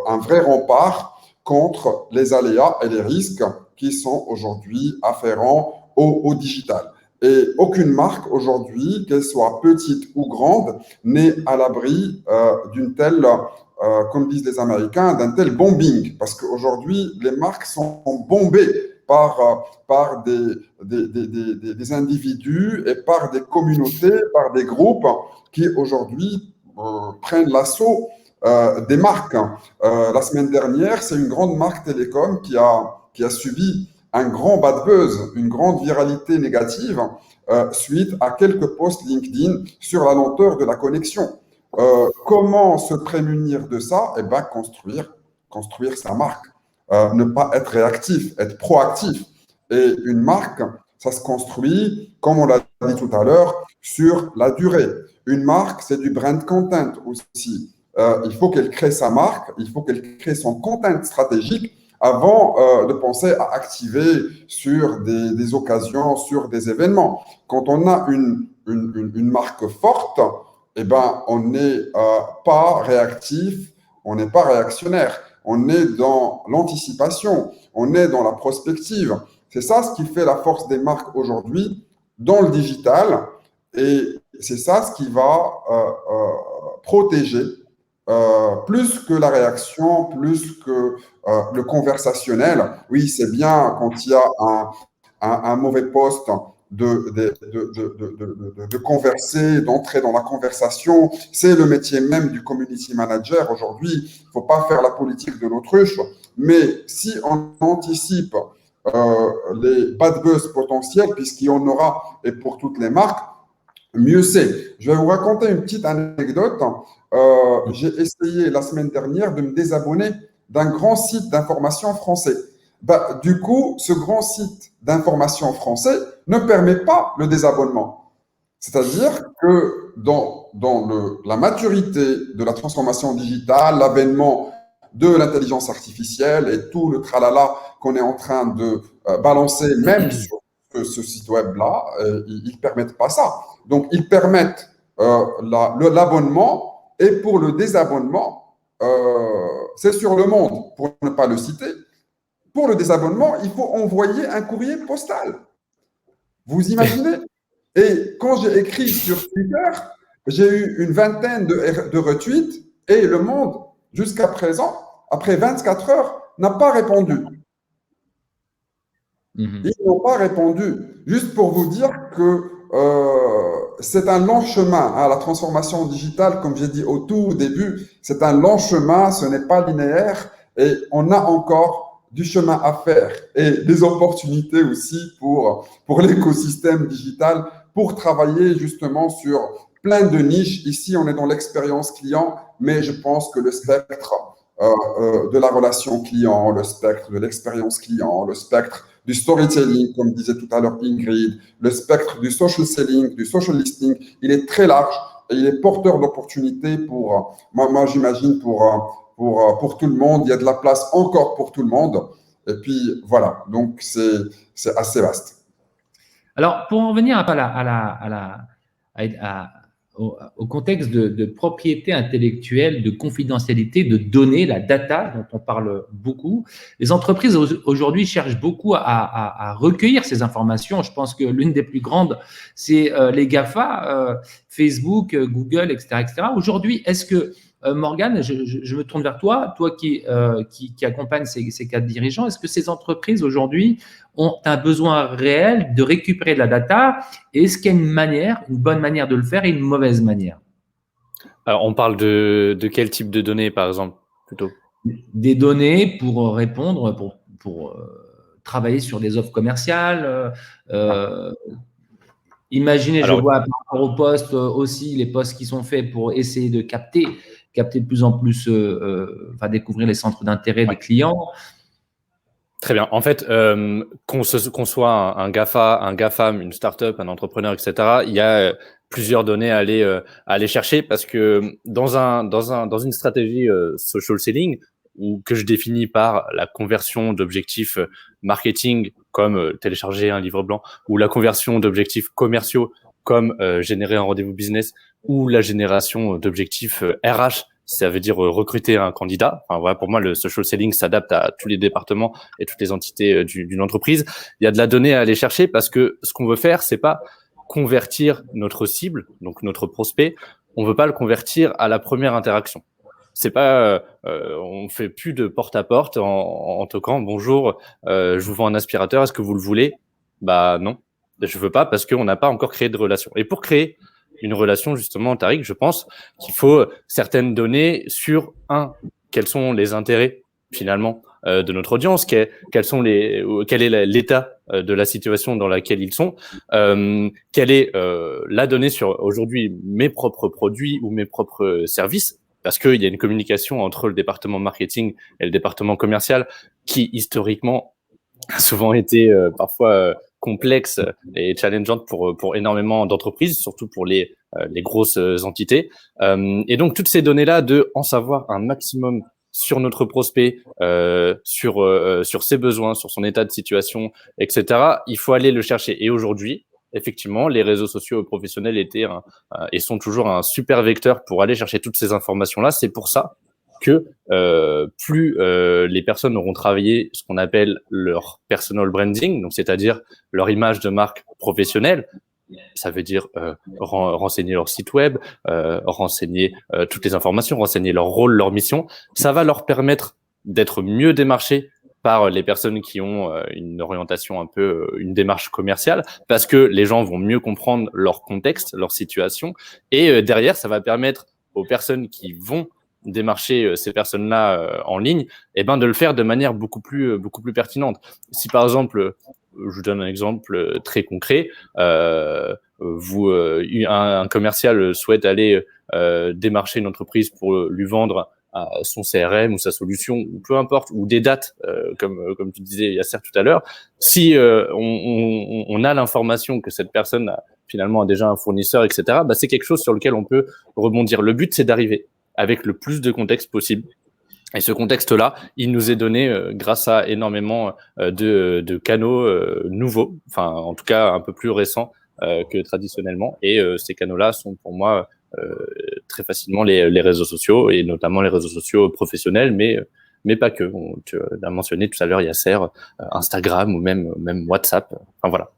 un vrai rempart contre les aléas et les risques qui sont aujourd'hui afférents au digital. Et aucune marque aujourd'hui, qu'elle soit petite ou grande, n'est à l'abri d'une telle, comme disent les Américains, d'un tel bombing. Parce qu'aujourd'hui, les marques sont bombées par des individus et par des communautés, par des groupes qui aujourd'hui prennent l'assaut des marques. La semaine dernière, c'est une grande marque télécom qui a subi un grand bad buzz, une grande viralité négative suite à quelques posts LinkedIn sur la lenteur de la connexion. Comment se prémunir de ça? Eh bien, construire sa marque. Ne pas être réactif, être proactif. Et une marque, ça se construit, comme on l'a dit tout à l'heure, sur la durée. Une marque, c'est du brand content aussi. Il faut qu'elle crée sa marque, il faut qu'elle crée son content stratégique avant de penser à activer sur des occasions, sur des événements. Quand on a une marque forte, eh ben, on n'est pas réactif, on n'est pas réactionnaire. On est dans l'anticipation, on est dans la prospective. C'est ça ce qui fait la force des marques aujourd'hui dans le digital et c'est ça ce qui va protéger plus que la réaction, plus que le conversationnel. Oui, c'est bien quand il y a un mauvais poste de converser, d'entrer dans la conversation. C'est le métier même du community manager aujourd'hui. Il ne faut pas faire la politique de l'autruche, mais si on anticipe les bad buzz potentiels, puisqu'il y en aura, et pour toutes les marques, mieux c'est. Je vais vous raconter une petite anecdote. J'ai essayé la semaine dernière de me désabonner d'un grand site d'information français. Du coup, ce grand site d'information français ne permet pas le désabonnement. C'est-à-dire que dans la maturité de la transformation digitale, l'avènement de l'intelligence artificielle et tout le tralala qu'on est en train de balancer même sur ce site web-là, ils ne permettent pas ça. Donc, ils permettent l'abonnement et pour le désabonnement, c'est sur Le Monde, pour ne pas le citer. Pour le désabonnement, il faut envoyer un courrier postal. Vous imaginez? Et quand j'ai écrit sur Twitter, j'ai eu une vingtaine de retweets et Le Monde, jusqu'à présent, après 24 heures, n'a pas répondu. Ils n'ont pas répondu. Juste pour vous dire que c'est un long chemin. Hein, la transformation digitale, comme j'ai dit au tout début, c'est un long chemin, ce n'est pas linéaire et on a encore du chemin à faire et des opportunités aussi pour l'écosystème digital, pour travailler justement sur plein de niches. Ici, on est dans l'expérience client, mais je pense que le spectre de la relation client, le spectre de l'expérience client, le spectre du storytelling, comme disait tout à l'heure Ingrid, le spectre du social selling, du social listening, il est très large et il est porteur d'opportunités pour, moi j'imagine, pour tout le monde. Il y a de la place encore pour tout le monde. Et puis, voilà. Donc, c'est assez vaste. Alors, pour en revenir au contexte de propriété intellectuelle, de confidentialité, de données, la data dont on parle beaucoup. Les entreprises aujourd'hui cherchent beaucoup à recueillir ces informations. Je pense que l'une des plus grandes, c'est les GAFA, Facebook, Google, etc., etc. Aujourd'hui, est-ce que Morgane, je me tourne vers toi qui accompagne ces cadres dirigeants. Est-ce que ces entreprises aujourd'hui ont un besoin réel de récupérer de la data? Et est-ce qu'il y a une bonne manière de le faire et une mauvaise manière? Alors, on parle de quel type de données, par exemple, plutôt? Des données pour répondre, pour travailler sur des offres commerciales. Imaginez, je vois par rapport aux postes aussi, les postes qui sont faits pour essayer de capter de plus en plus, découvrir les centres d'intérêt des clients. Très bien. En fait, qu'on soit un GAFA, un GAFAM, une startup, un entrepreneur, etc., il y a plusieurs données à aller chercher, parce que dans une stratégie social selling, ou que je définis par la conversion d'objectifs marketing comme télécharger un livre blanc, ou la conversion d'objectifs commerciaux comme générer un rendez-vous business, ou la génération d'objectifs RH, ça veut dire recruter un candidat. Enfin, voilà, pour moi, le social selling s'adapte à tous les départements et toutes les entités d'une entreprise. Il y a de la donnée à aller chercher, parce que ce qu'on veut faire, c'est pas convertir notre cible, donc notre prospect, on veut pas le convertir à la première interaction. C'est pas, on fait plus de porte à porte en toquant bonjour, je vous vends un aspirateur, est-ce que vous le voulez? Bah non, je veux pas, parce qu'on n'a pas encore créé de relation. Et pour créer une relation, justement, Tariq, je pense qu'il faut certaines données sur quels sont les intérêts finalement de notre audience, quel est l'état de la situation dans laquelle ils sont, quelle est la donnée sur aujourd'hui mes propres produits ou mes propres services, parce qu'il y a une communication entre le département marketing et le département commercial qui historiquement a souvent été parfois complexe et challengeante pour énormément d'entreprises, surtout pour les grosses entités. Et donc toutes ces données-là, de en savoir un maximum sur notre prospect, sur ses besoins, sur son état de situation, etc. Il faut aller le chercher. Et aujourd'hui, effectivement, les réseaux sociaux professionnels étaient et sont toujours un super vecteur pour aller chercher toutes ces informations-là. C'est pour ça que plus les personnes auront travaillé ce qu'on appelle leur personal branding, donc c'est-à-dire leur image de marque professionnelle. Ça veut dire renseigner leur site web, renseigner toutes les informations, renseigner leur rôle, leur mission. Ça va leur permettre d'être mieux démarchés par les personnes qui ont une orientation un peu, une démarche commerciale, parce que les gens vont mieux comprendre leur contexte, leur situation. Et derrière, ça va permettre aux personnes qui vont démarcher ces personnes-là en ligne, et ben de le faire de manière beaucoup plus pertinente. Si par exemple, je vous donne un exemple très concret, un commercial souhaite aller démarcher une entreprise pour lui vendre son CRM ou sa solution, ou peu importe, ou des dates, comme tu disais Yasser tout à l'heure. Si on a l'information que cette personne finalement a déjà un fournisseur, etc., bah, c'est quelque chose sur lequel on peut rebondir. Le but, c'est d'arriver avec le plus de contexte possible. Et ce contexte-là, il nous est donné grâce à énormément de canaux nouveaux, enfin en tout cas un peu plus récents que traditionnellement. Et ces canaux-là sont pour moi très facilement les réseaux sociaux, et notamment les réseaux sociaux professionnels, mais pas que. Tu as mentionné tout à l'heure, Yasser, Instagram ou même WhatsApp. Enfin voilà.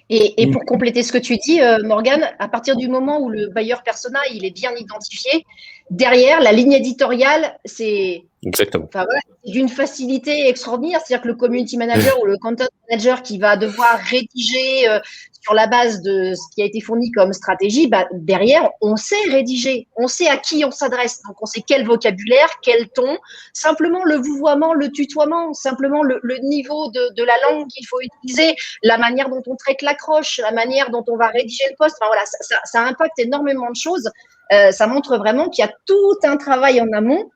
Et pour compléter ce que tu dis, Morgane, à partir du moment où le buyer persona il est bien identifié, derrière, la ligne éditoriale, c'est d'une facilité extraordinaire. C'est-à-dire que le community manager ou le content manager qui va devoir rédiger sur la base de ce qui a été fourni comme stratégie, bah, derrière, on sait rédiger, on sait à qui on s'adresse. Donc, on sait quel vocabulaire, quel ton, simplement le vouvoiement, le tutoiement, simplement le niveau de la langue qu'il faut utiliser, la manière dont on traite l'accroche, la manière dont on va rédiger le post. Enfin, voilà, ça impacte énormément de choses. Ça montre vraiment qu'il y a tout un travail en amont.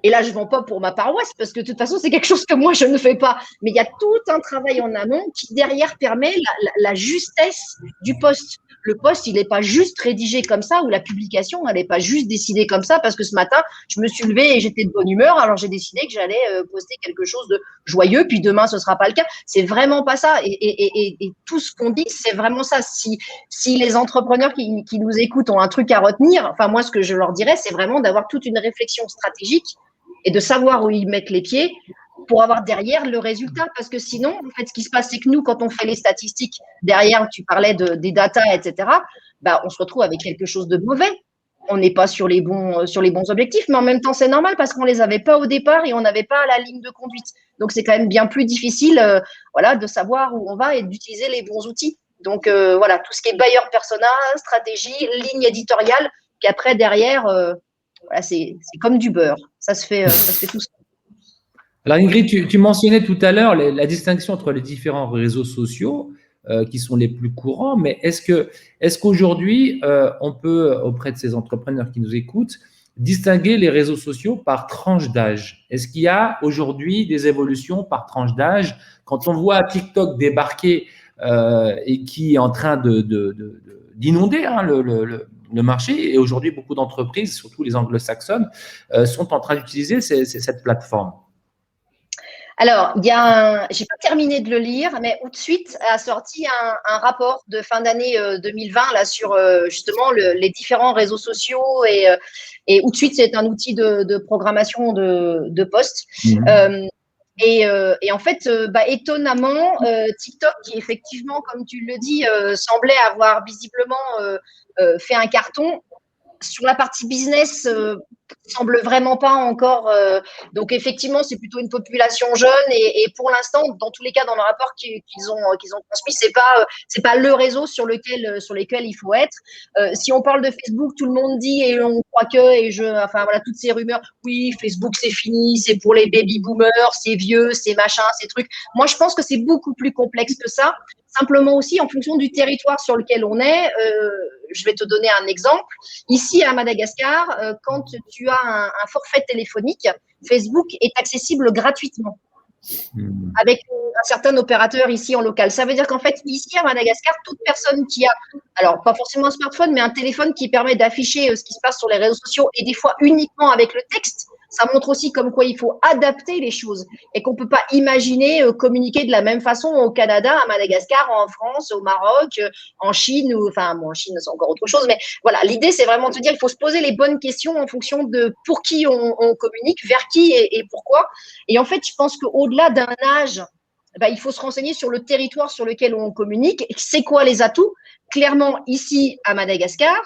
Et là, je ne vends pas pour ma paroisse, parce que de toute façon, c'est quelque chose que moi, je ne fais pas. Mais il y a tout un travail en amont qui, derrière, permet la justesse du post. Le post, il n'est pas juste rédigé comme ça, ou la publication, elle n'est pas juste décidée comme ça, parce que ce matin, je me suis levée et j'étais de bonne humeur, alors j'ai décidé que j'allais poster quelque chose de joyeux, puis demain, ce ne sera pas le cas. C'est vraiment pas ça. Et tout ce qu'on dit, c'est vraiment ça. Si les entrepreneurs qui nous écoutent ont un truc à retenir, enfin, moi, ce que je leur dirais, c'est vraiment d'avoir toute une réflexion stratégique et de savoir où ils mettent les pieds pour avoir derrière le résultat. Parce que sinon, en fait, ce qui se passe, c'est que nous, quand on fait les statistiques, derrière, tu parlais des datas, etc., bah, on se retrouve avec quelque chose de mauvais. On n'est pas sur les bons objectifs, mais en même temps, c'est normal parce qu'on ne les avait pas au départ et on n'avait pas la ligne de conduite. Donc, c'est quand même bien plus difficile de savoir où on va et d'utiliser les bons outils. Donc, voilà, tout ce qui est buyer persona, stratégie, ligne éditoriale, puis après, derrière… voilà, c'est comme du beurre. Ça se fait tout seul. Alors Ingrid, tu mentionnais tout à l'heure la distinction entre les différents réseaux sociaux qui sont les plus courants, mais est-ce qu'aujourd'hui, on peut, auprès de ces entrepreneurs qui nous écoutent, distinguer les réseaux sociaux par tranche d'âge? Est-ce qu'il y a aujourd'hui des évolutions par tranche d'âge? Quand on voit TikTok débarquer et qui est en train d'inonder le marché. Et aujourd'hui, beaucoup d'entreprises, surtout les anglo-saxonnes, sont en train d'utiliser cette plateforme. Alors, j'ai pas terminé de le lire, mais Outsuite a sorti un rapport de fin d'année 2020 là, sur justement les différents réseaux sociaux et Outsuite, c'est un outil de programmation de posts. Et en fait, étonnamment, TikTok, qui effectivement, comme tu le dis, semblait avoir visiblement fait un carton, sur la partie business, semble vraiment pas encore. Donc effectivement, c'est plutôt une population jeune et pour l'instant, dans tous les cas, dans le rapport qu'ils ont transmis, c'est pas le réseau sur lesquels il faut être. Si on parle de Facebook, tout le monde dit et on croit enfin voilà, toutes ces rumeurs. Oui, Facebook c'est fini, c'est pour les baby boomers, c'est vieux, c'est machin, ces trucs. Moi, je pense que c'est beaucoup plus complexe que ça. Simplement aussi, en fonction du territoire sur lequel on est, je vais te donner un exemple. Ici, à Madagascar, quand tu as un forfait téléphonique, Facebook est accessible gratuitement avec un certain opérateur ici en local. Ça veut dire qu'en fait, ici à Madagascar, toute personne qui a, alors pas forcément un smartphone, mais un téléphone qui permet d'afficher ce qui se passe sur les réseaux sociaux et des fois uniquement avec le texte, ça montre aussi comme quoi il faut adapter les choses et qu'on ne peut pas imaginer communiquer de la même façon au Canada, à Madagascar, en France, au Maroc, en Chine, en Chine, c'est encore autre chose. Mais voilà, l'idée, c'est vraiment de se dire qu'il faut se poser les bonnes questions en fonction de pour qui on communique, vers qui et pourquoi. Et en fait, je pense qu'au-delà d'un âge, il faut se renseigner sur le territoire sur lequel on communique. C'est quoi les atouts? Clairement, ici, à Madagascar,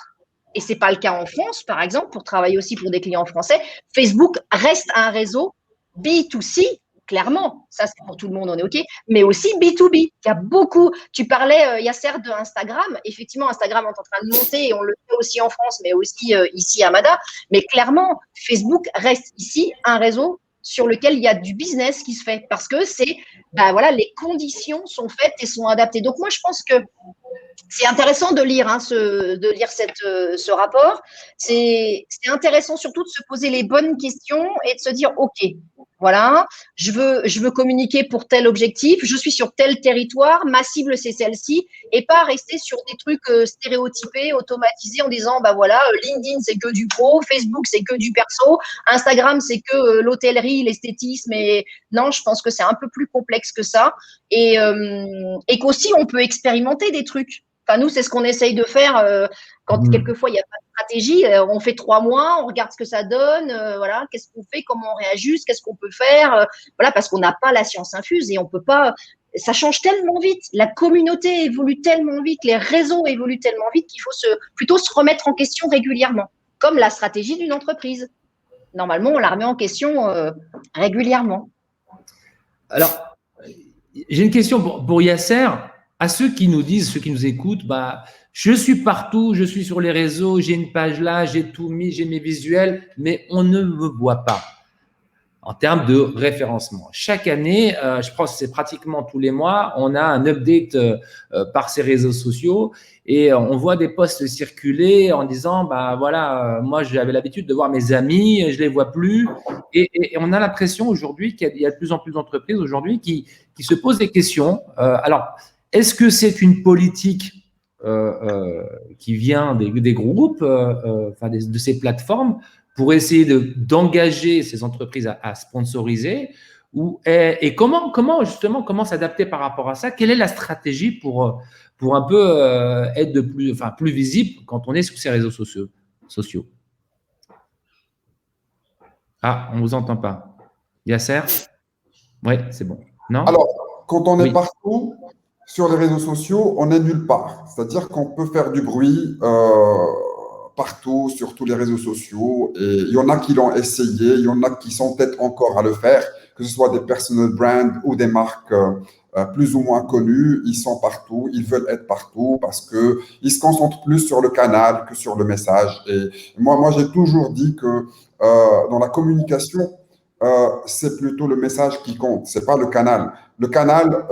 et ce n'est pas le cas en France, par exemple, pour travailler aussi pour des clients français, Facebook reste un réseau B2C, clairement, ça c'est pour tout le monde, on est OK, mais aussi B2B. Il y a beaucoup, tu parlais, Yasser, de Instagram. Effectivement, Instagram est en train de monter et on le fait aussi en France, mais aussi ici à Mada. Mais clairement, Facebook reste ici un réseau sur lequel il y a du business qui se fait parce que les conditions sont faites et sont adaptées. Donc moi, je pense que c'est intéressant de lire, ce rapport. C'est intéressant surtout de se poser les bonnes questions et de se dire, OK, voilà, je veux communiquer pour tel objectif, je suis sur tel territoire, ma cible c'est celle-ci, et pas rester sur des trucs stéréotypés, automatisés en disant, LinkedIn c'est que du pro, Facebook c'est que du perso, Instagram c'est que l'hôtellerie, l'esthétisme, et non, je pense que c'est un peu plus complexe que ça, et qu'aussi on peut expérimenter des trucs. Enfin, nous, c'est ce qu'on essaye de faire quand quelquefois il n'y a pas de stratégie. On fait 3 mois, on regarde ce que ça donne, qu'est-ce qu'on fait, comment on réajuste, qu'est-ce qu'on peut faire, parce qu'on n'a pas la science infuse et on peut pas. Ça change tellement vite, la communauté évolue tellement vite, les réseaux évoluent tellement vite qu'il faut plutôt se remettre en question régulièrement, comme la stratégie d'une entreprise. Normalement, on la remet en question régulièrement. Alors, j'ai une question pour Yasser. À ceux qui nous disent, ceux qui nous écoutent, je suis partout, je suis sur les réseaux, j'ai une page là, j'ai tout mis, j'ai mes visuels, mais on ne me voit pas en termes de référencement. Chaque année, je pense que c'est pratiquement tous les mois, on a un update par ces réseaux sociaux et on voit des posts circuler en disant, moi j'avais l'habitude de voir mes amis, je les vois plus et on a l'impression aujourd'hui qu'il y a de plus en plus d'entreprises aujourd'hui qui se posent des questions. Alors, est-ce que c'est une politique qui vient des groupes, de ces plateformes pour essayer d'engager ces entreprises à sponsoriser et comment justement s'adapter par rapport à ça? Quelle est la stratégie pour un peu être plus visible quand on est sur ces réseaux sociaux? Ah, on ne vous entend pas. Yasser? Oui, c'est bon. Non? Alors, quand on est partout sur les réseaux sociaux, on n'est nulle part. C'est-à-dire qu'on peut faire du bruit partout, sur tous les réseaux sociaux. Et il y en a qui l'ont essayé, il y en a qui sont peut-être encore à le faire, que ce soit des personal brands ou des marques plus ou moins connues. Ils sont partout, ils veulent être partout parce qu'ils se concentrent plus sur le canal que sur le message. Et moi j'ai toujours dit que dans la communication, c'est plutôt le message qui compte, c'est pas le canal. Le canal,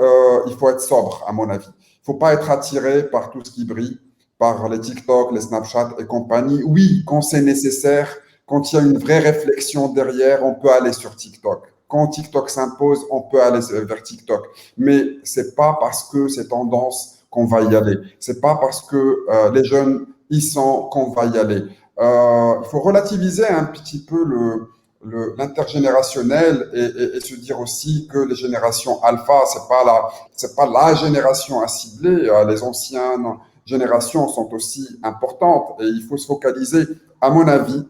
il faut être sobre, à mon avis. Il faut pas être attiré par tout ce qui brille, par les TikTok, les Snapchat et compagnie. Oui, quand c'est nécessaire, quand il y a une vraie réflexion derrière, on peut aller sur TikTok. quand TikTok s'impose, on peut aller vers TikTok. Mais c'est pas parce que c'est tendance qu'on va y aller. C'est pas parce que les jeunes y sont qu'on va y aller. Il faut relativiser un petit peu l'intergénérationnel et se dire aussi que les générations alpha, c'est pas la génération à cibler. Les anciennes générations sont aussi importantes et il faut se focaliser, à mon avis,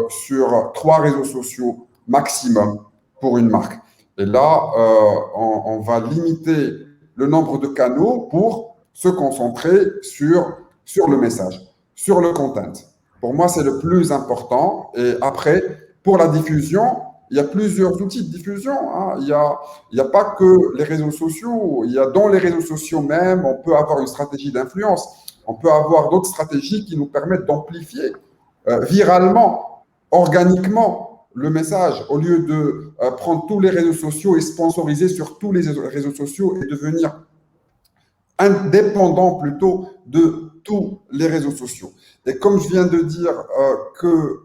sur 3 réseaux sociaux maximum pour une marque. Et là, on va limiter le nombre de canaux pour se concentrer sur le message, sur le content. Pour moi, c'est le plus important. Et après, pour la diffusion, il y a plusieurs outils de diffusion. Hein. Il y a pas que les réseaux sociaux. Il y a dans les réseaux sociaux même, on peut avoir une stratégie d'influence. On peut avoir d'autres stratégies qui nous permettent d'amplifier viralement, organiquement, le message, au lieu de prendre tous les réseaux sociaux et sponsoriser sur tous les réseaux sociaux et devenir indépendant plutôt de tous les réseaux sociaux. Et comme je viens de dire que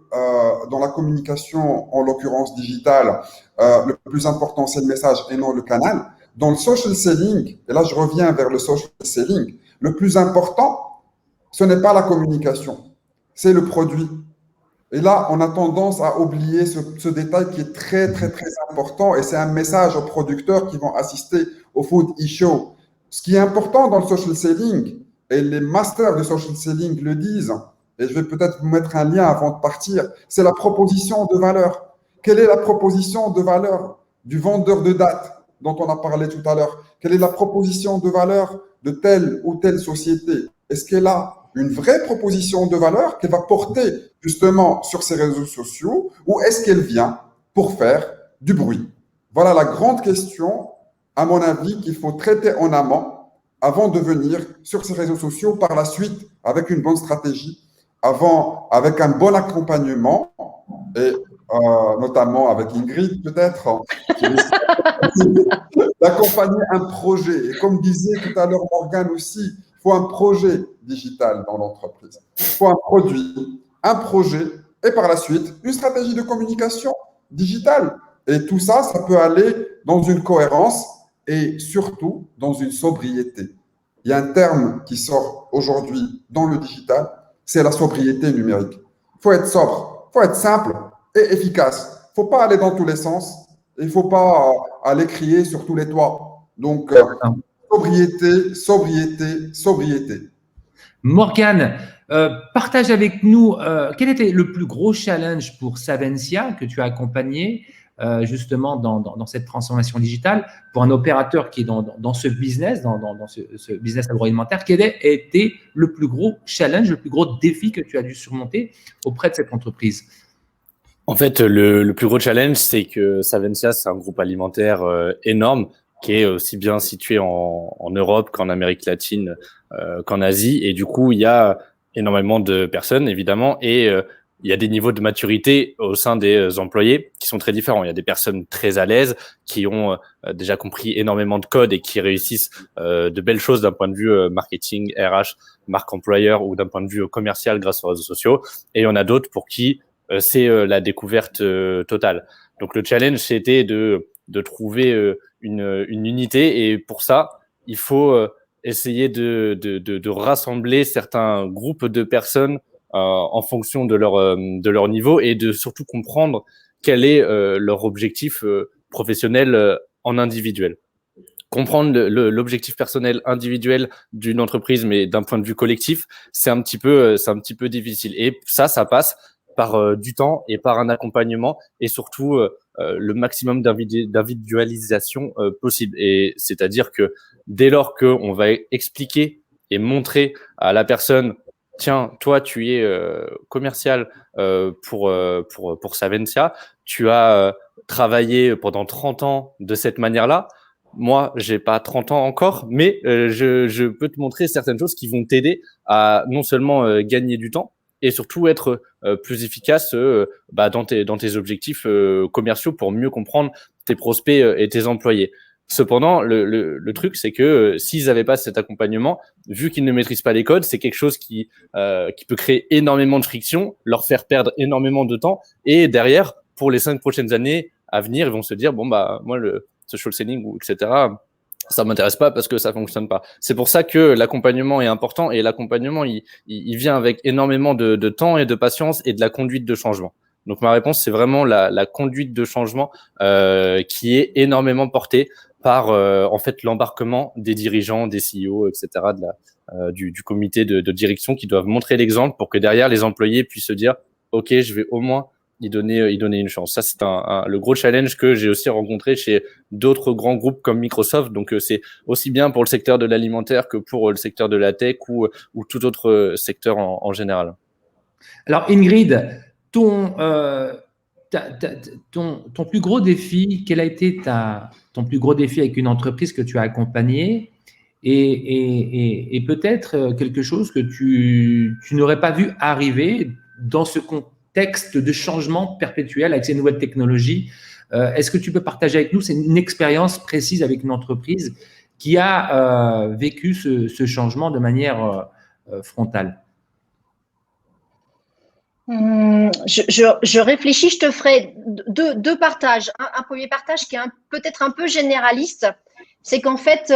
dans la communication, en l'occurrence digitale, le plus important, c'est le message et non le canal. Dans le social selling, et là je reviens vers le social selling, le plus important, ce n'est pas la communication, c'est le produit. Et là, on a tendance à oublier ce détail qui est très, très, très important. Et c'est un message aux producteurs qui vont assister au Food e-Show. Ce qui est important dans le social selling, et les masters de social selling le disent, et je vais peut-être vous mettre un lien avant de partir, c'est la proposition de valeur. Quelle est la proposition de valeur du vendeur de date dont on a parlé tout à l'heure? Quelle est la proposition de valeur de telle ou telle société? Est-ce qu'elle a une vraie proposition de valeur qu'elle va porter justement sur ses réseaux sociaux ou est-ce qu'elle vient pour faire du bruit? Voilà la grande question, à mon avis, qu'il faut traiter en amont avant de venir sur ces réseaux sociaux par la suite avec une bonne stratégie, avec un bon accompagnement et notamment avec Ingrid peut-être, d'accompagner un projet. Et comme disait tout à l'heure Morgane aussi, il faut un projet digital dans l'entreprise. Il faut un produit, un projet et par la suite, une stratégie de communication digitale. Et tout ça, ça peut aller dans une cohérence et surtout dans une sobriété. Il y a un terme qui sort aujourd'hui dans le digital, c'est la sobriété numérique. Il faut être sobre, il faut être simple et efficace. Il ne faut pas aller dans tous les sens. Il ne faut pas aller crier sur tous les toits. Donc, sobriété, sobriété, sobriété. Morgane, partage avec nous quel était le plus gros challenge pour Savencia que tu as accompagné justement dans cette transformation digitale pour un opérateur qui est dans ce business, dans ce business agroalimentaire. Quel a été le plus gros challenge, le plus gros défi que tu as dû surmonter auprès de cette entreprise? En fait, le plus gros challenge, c'est que Savencia, c'est un groupe alimentaire énorme qui est aussi bien situé en Europe qu'en Amérique latine, qu'en Asie. Et du coup, il y a énormément de personnes, évidemment, et il y a des niveaux de maturité au sein des employés qui sont très différents. Il y a des personnes très à l'aise qui ont déjà compris énormément de code et qui réussissent de belles choses d'un point de vue marketing, RH, marque employeur ou d'un point de vue commercial grâce aux réseaux sociaux. Et il y en a d'autres pour qui c'est la découverte totale. Donc le challenge, c'était de trouver une unité et pour ça, il faut essayer de rassembler certains groupes de personnes en fonction de leur niveau et de surtout comprendre quel est leur objectif professionnel en individuel. Comprendre l'objectif personnel individuel d'une entreprise, mais d'un point de vue collectif, c'est un petit peu difficile. Et ça passe par du temps et par un accompagnement et surtout le maximum d'individualisation possible. Et c'est-à-dire que dès lors qu'on va expliquer et montrer à la personne, tiens, toi, tu es commercial pour Savencia, tu as travaillé pendant 30 ans de cette manière-là. Moi, j'ai pas 30 ans encore, mais je peux te montrer certaines choses qui vont t'aider à non seulement gagner du temps, et surtout être plus efficace dans tes objectifs commerciaux pour mieux comprendre tes prospects et tes employés. Cependant, le truc, c'est que s'ils n'avaient pas cet accompagnement, vu qu'ils ne maîtrisent pas les codes, c'est quelque chose qui peut créer énormément de friction, leur faire perdre énormément de temps et derrière, pour les 5 prochaines années, à venir, ils vont se dire bon bah moi le social selling ou etc. ça m'intéresse pas parce que ça fonctionne pas. C'est pour ça que l'accompagnement est important et l'accompagnement il vient avec énormément de temps et de patience et de la conduite de changement. Donc ma réponse c'est vraiment la conduite de changement qui est énormément portée par en fait l'embarquement des dirigeants, des CEO, etc. Du comité de direction qui doivent montrer l'exemple pour que derrière les employés puissent se dire ok je vais au moins y donner une chance. Ça c'est le gros challenge que j'ai aussi rencontré chez d'autres grands groupes comme Microsoft. Donc c'est aussi bien pour le secteur de l'alimentaire que pour le secteur de la tech ou tout autre secteur en général. Alors Ingrid, ton plus gros défi, quel a été ton plus gros défi avec une entreprise que tu as accompagnée et peut-être quelque chose que tu n'aurais pas vu arriver dans ce contexte de changement perpétuel avec ces nouvelles technologies. Est-ce que tu peux partager avec nous, c'est une expérience précise avec une entreprise qui a vécu ce changement de manière frontale? Je réfléchis, je te ferai deux partages. Un premier partage qui est peut-être un peu généraliste, c'est qu'en fait,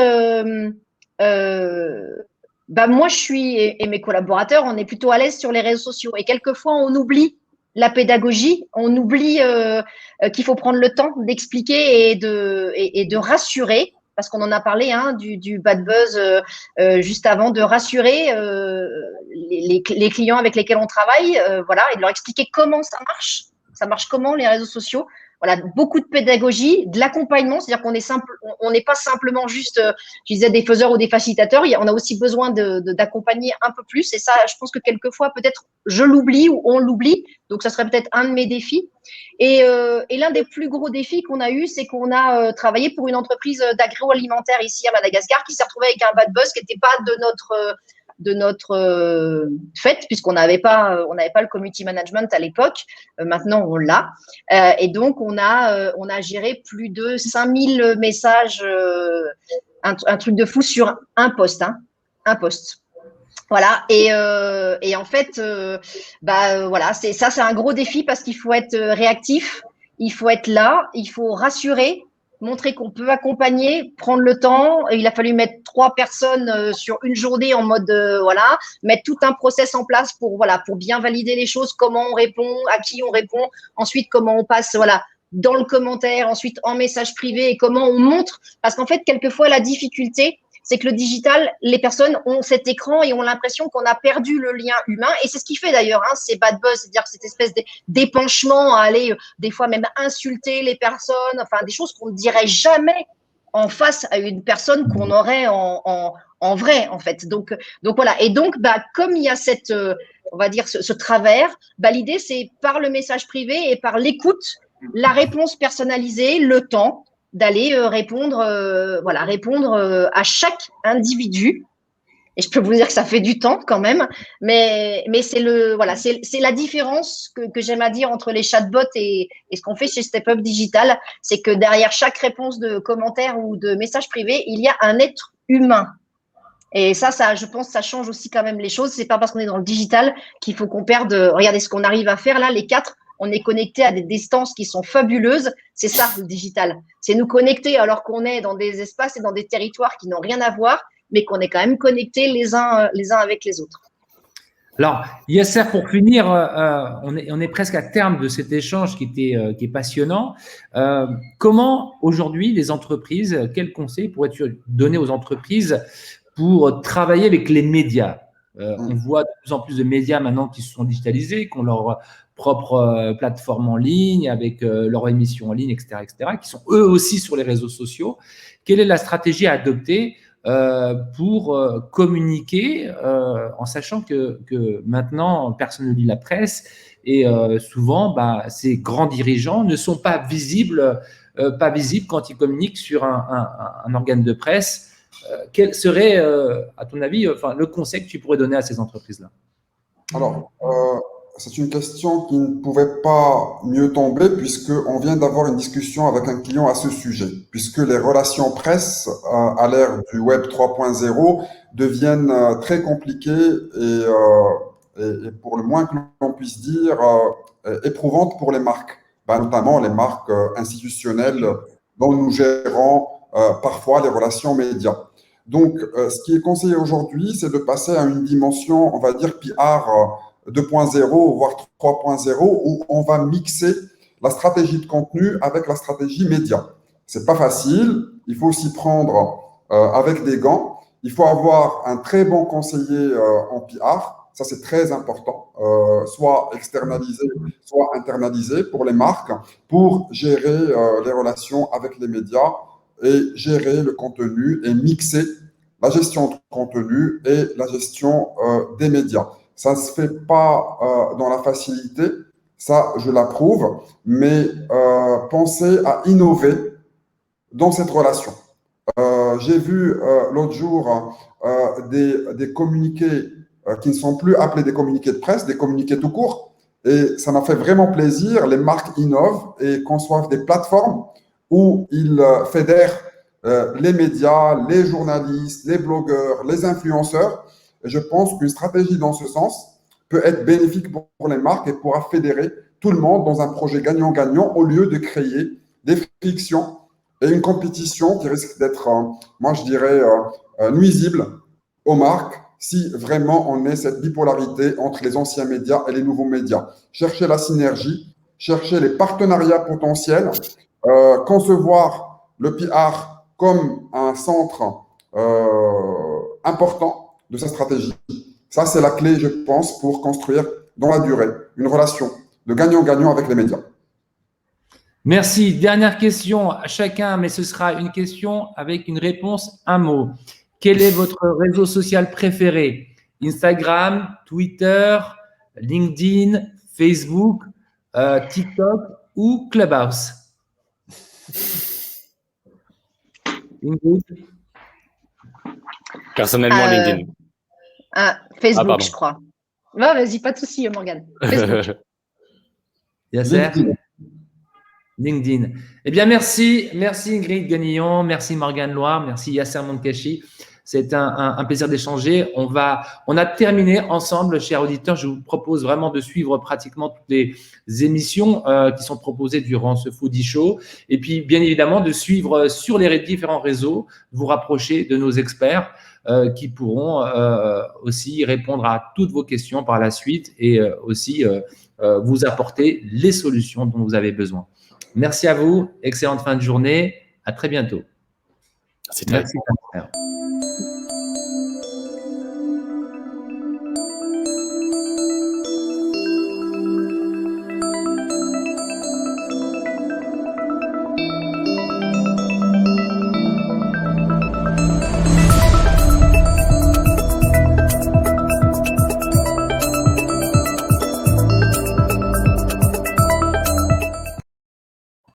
moi je suis et mes collaborateurs, on est plutôt à l'aise sur les réseaux sociaux et quelquefois on oublie la pédagogie, on oublie qu'il faut prendre le temps d'expliquer et de rassurer. Parce qu'on en a parlé du bad buzz juste avant, de rassurer les clients avec lesquels on travaille, voilà, et de leur expliquer comment ça marche comment les réseaux sociaux. Voilà, beaucoup de pédagogie, de l'accompagnement, c'est-à-dire qu'on on n'est pas simplement juste, je disais, des faiseurs ou des facilitateurs. On a aussi besoin d'accompagner un peu plus. Et ça, je pense que quelquefois, peut-être, je l'oublie ou on l'oublie. Donc, ça serait peut-être un de mes défis. Et l'un des plus gros défis qu'on a eu, c'est qu'on a travaillé pour une entreprise d'agroalimentaire ici à Madagascar qui s'est retrouvée avec un bad buzz qui n'était pas de notre fait, puisqu'on n'avait pas le community management à l'époque. Maintenant, on l'a. Et donc, on a géré plus de 5000 messages, un truc de fou sur un post. Un post. Voilà. Et en fait, voilà, c'est un gros défi parce qu'il faut être réactif, il faut être là, il faut rassurer, montrer qu'on peut accompagner, prendre le temps. Il a fallu mettre 3 personnes sur une journée en mode voilà, mettre tout un process en place pour bien valider les choses, comment on répond, à qui on répond, ensuite comment on passe dans le commentaire, ensuite en message privé et comment on montre. Parce qu'en fait, quelquefois, la difficulté, c'est que le digital, les personnes ont cet écran et ont l'impression qu'on a perdu le lien humain. Et c'est ce qui fait d'ailleurs ces bad buzz, c'est-à-dire cette espèce d'épanchement à aller des fois même insulter les personnes, enfin des choses qu'on ne dirait jamais en face à une personne qu'on aurait en vrai, en fait. Donc voilà. Et donc, comme il y a on va dire ce travers, l'idée, c'est par le message privé et par l'écoute, la réponse personnalisée, le temps, d'aller répondre à chaque individu. Et je peux vous dire que ça fait du temps quand même, mais c'est la différence que j'aime à dire entre les chatbots et ce qu'on fait chez Step Up Digital, c'est que derrière chaque réponse de commentaire ou de message privé, il y a un être humain. Et ça, je pense, ça change aussi quand même les choses. C'est pas parce qu'on est dans le digital qu'il faut qu'on perde. Regardez ce qu'on arrive à faire là, les 4. On est connecté à des distances qui sont fabuleuses. C'est ça, le digital. C'est nous connecter alors qu'on est dans des espaces et dans des territoires qui n'ont rien à voir, mais qu'on est quand même connectés les uns avec les autres. Alors, Yasser, pour finir, on est presque à terme de cet échange qui est passionnant. Comment aujourd'hui les entreprises, quels conseils pourrais-tu donner aux entreprises pour travailler avec les médias? On voit de plus en plus de médias maintenant qui se sont digitalisés, qui ont leur propre plateforme en ligne, avec leurs émissions en ligne, etc., qui sont eux aussi sur les réseaux sociaux. Quelle est la stratégie à adopter pour communiquer en sachant que maintenant, personne ne lit la presse et souvent, ces grands dirigeants ne sont pas visibles quand ils communiquent sur un organe de presse. Quel serait, à ton avis, le conseil que tu pourrais donner à ces entreprises-là? Alors, c'est une question qui ne pouvait pas mieux tomber puisqu'on vient d'avoir une discussion avec un client à ce sujet, puisque les relations presse à l'ère du Web 3.0 deviennent très compliquées et pour le moins que l'on puisse dire, éprouvantes pour les marques. notamment les marques institutionnelles dont nous gérons parfois les relations médias. Donc, ce qui est conseillé aujourd'hui, c'est de passer à une dimension, on va dire, PR 2.0, voire 3.0, où on va mixer la stratégie de contenu avec la stratégie média. C'est pas facile, il faut s'y prendre avec des gants. Il faut avoir un très bon conseiller en PR, ça c'est très important, soit externalisé, soit internalisé pour les marques, pour gérer les relations avec les médias et gérer le contenu et mixer la gestion de contenu et la gestion des médias. Ça ne se fait pas dans la facilité, ça je l'approuve, mais pensez à innover dans cette relation. J'ai vu l'autre jour des communiqués qui ne sont plus appelés des communiqués de presse, des communiqués tout court, et ça m'a fait vraiment plaisir. Les marques innovent et conçoivent des plateformes où ils fédèrent les médias, les journalistes, les blogueurs, les influenceurs. Et je pense qu'une stratégie dans ce sens peut être bénéfique pour les marques et pourra fédérer tout le monde dans un projet gagnant-gagnant au lieu de créer des frictions et une compétition qui risque d'être, moi je dirais, nuisible aux marques si vraiment on ait cette bipolarité entre les anciens médias et les nouveaux médias. Chercher la synergie, chercher les partenariats potentiels, concevoir le PR comme un centre important de sa stratégie. Ça, c'est la clé, je pense, pour construire dans la durée une relation de gagnant-gagnant avec les médias. Merci. Dernière question à chacun, mais ce sera une question avec une réponse, un mot. Quel est votre réseau social préféré? Instagram, Twitter, LinkedIn, Facebook, TikTok ou Clubhouse? Ingrid? Personnellement, LinkedIn. Facebook, je crois. Non, vas-y, pas de souci, Morgane. Facebook. Yasser? LinkedIn. Eh bien, merci. Merci Ingrid Ganillon, merci Morgane Loire, merci Yasser Montkachi. C'est un plaisir d'échanger. On a terminé ensemble, chers auditeurs. Je vous propose vraiment de suivre pratiquement toutes les émissions qui sont proposées durant ce Foodie Show. Et puis, bien évidemment, de suivre sur les différents réseaux, vous rapprocher de nos experts qui pourront aussi répondre à toutes vos questions par la suite et aussi vous apporter les solutions dont vous avez besoin. Merci à vous. Excellente fin de journée. À très bientôt. Merci. Merci.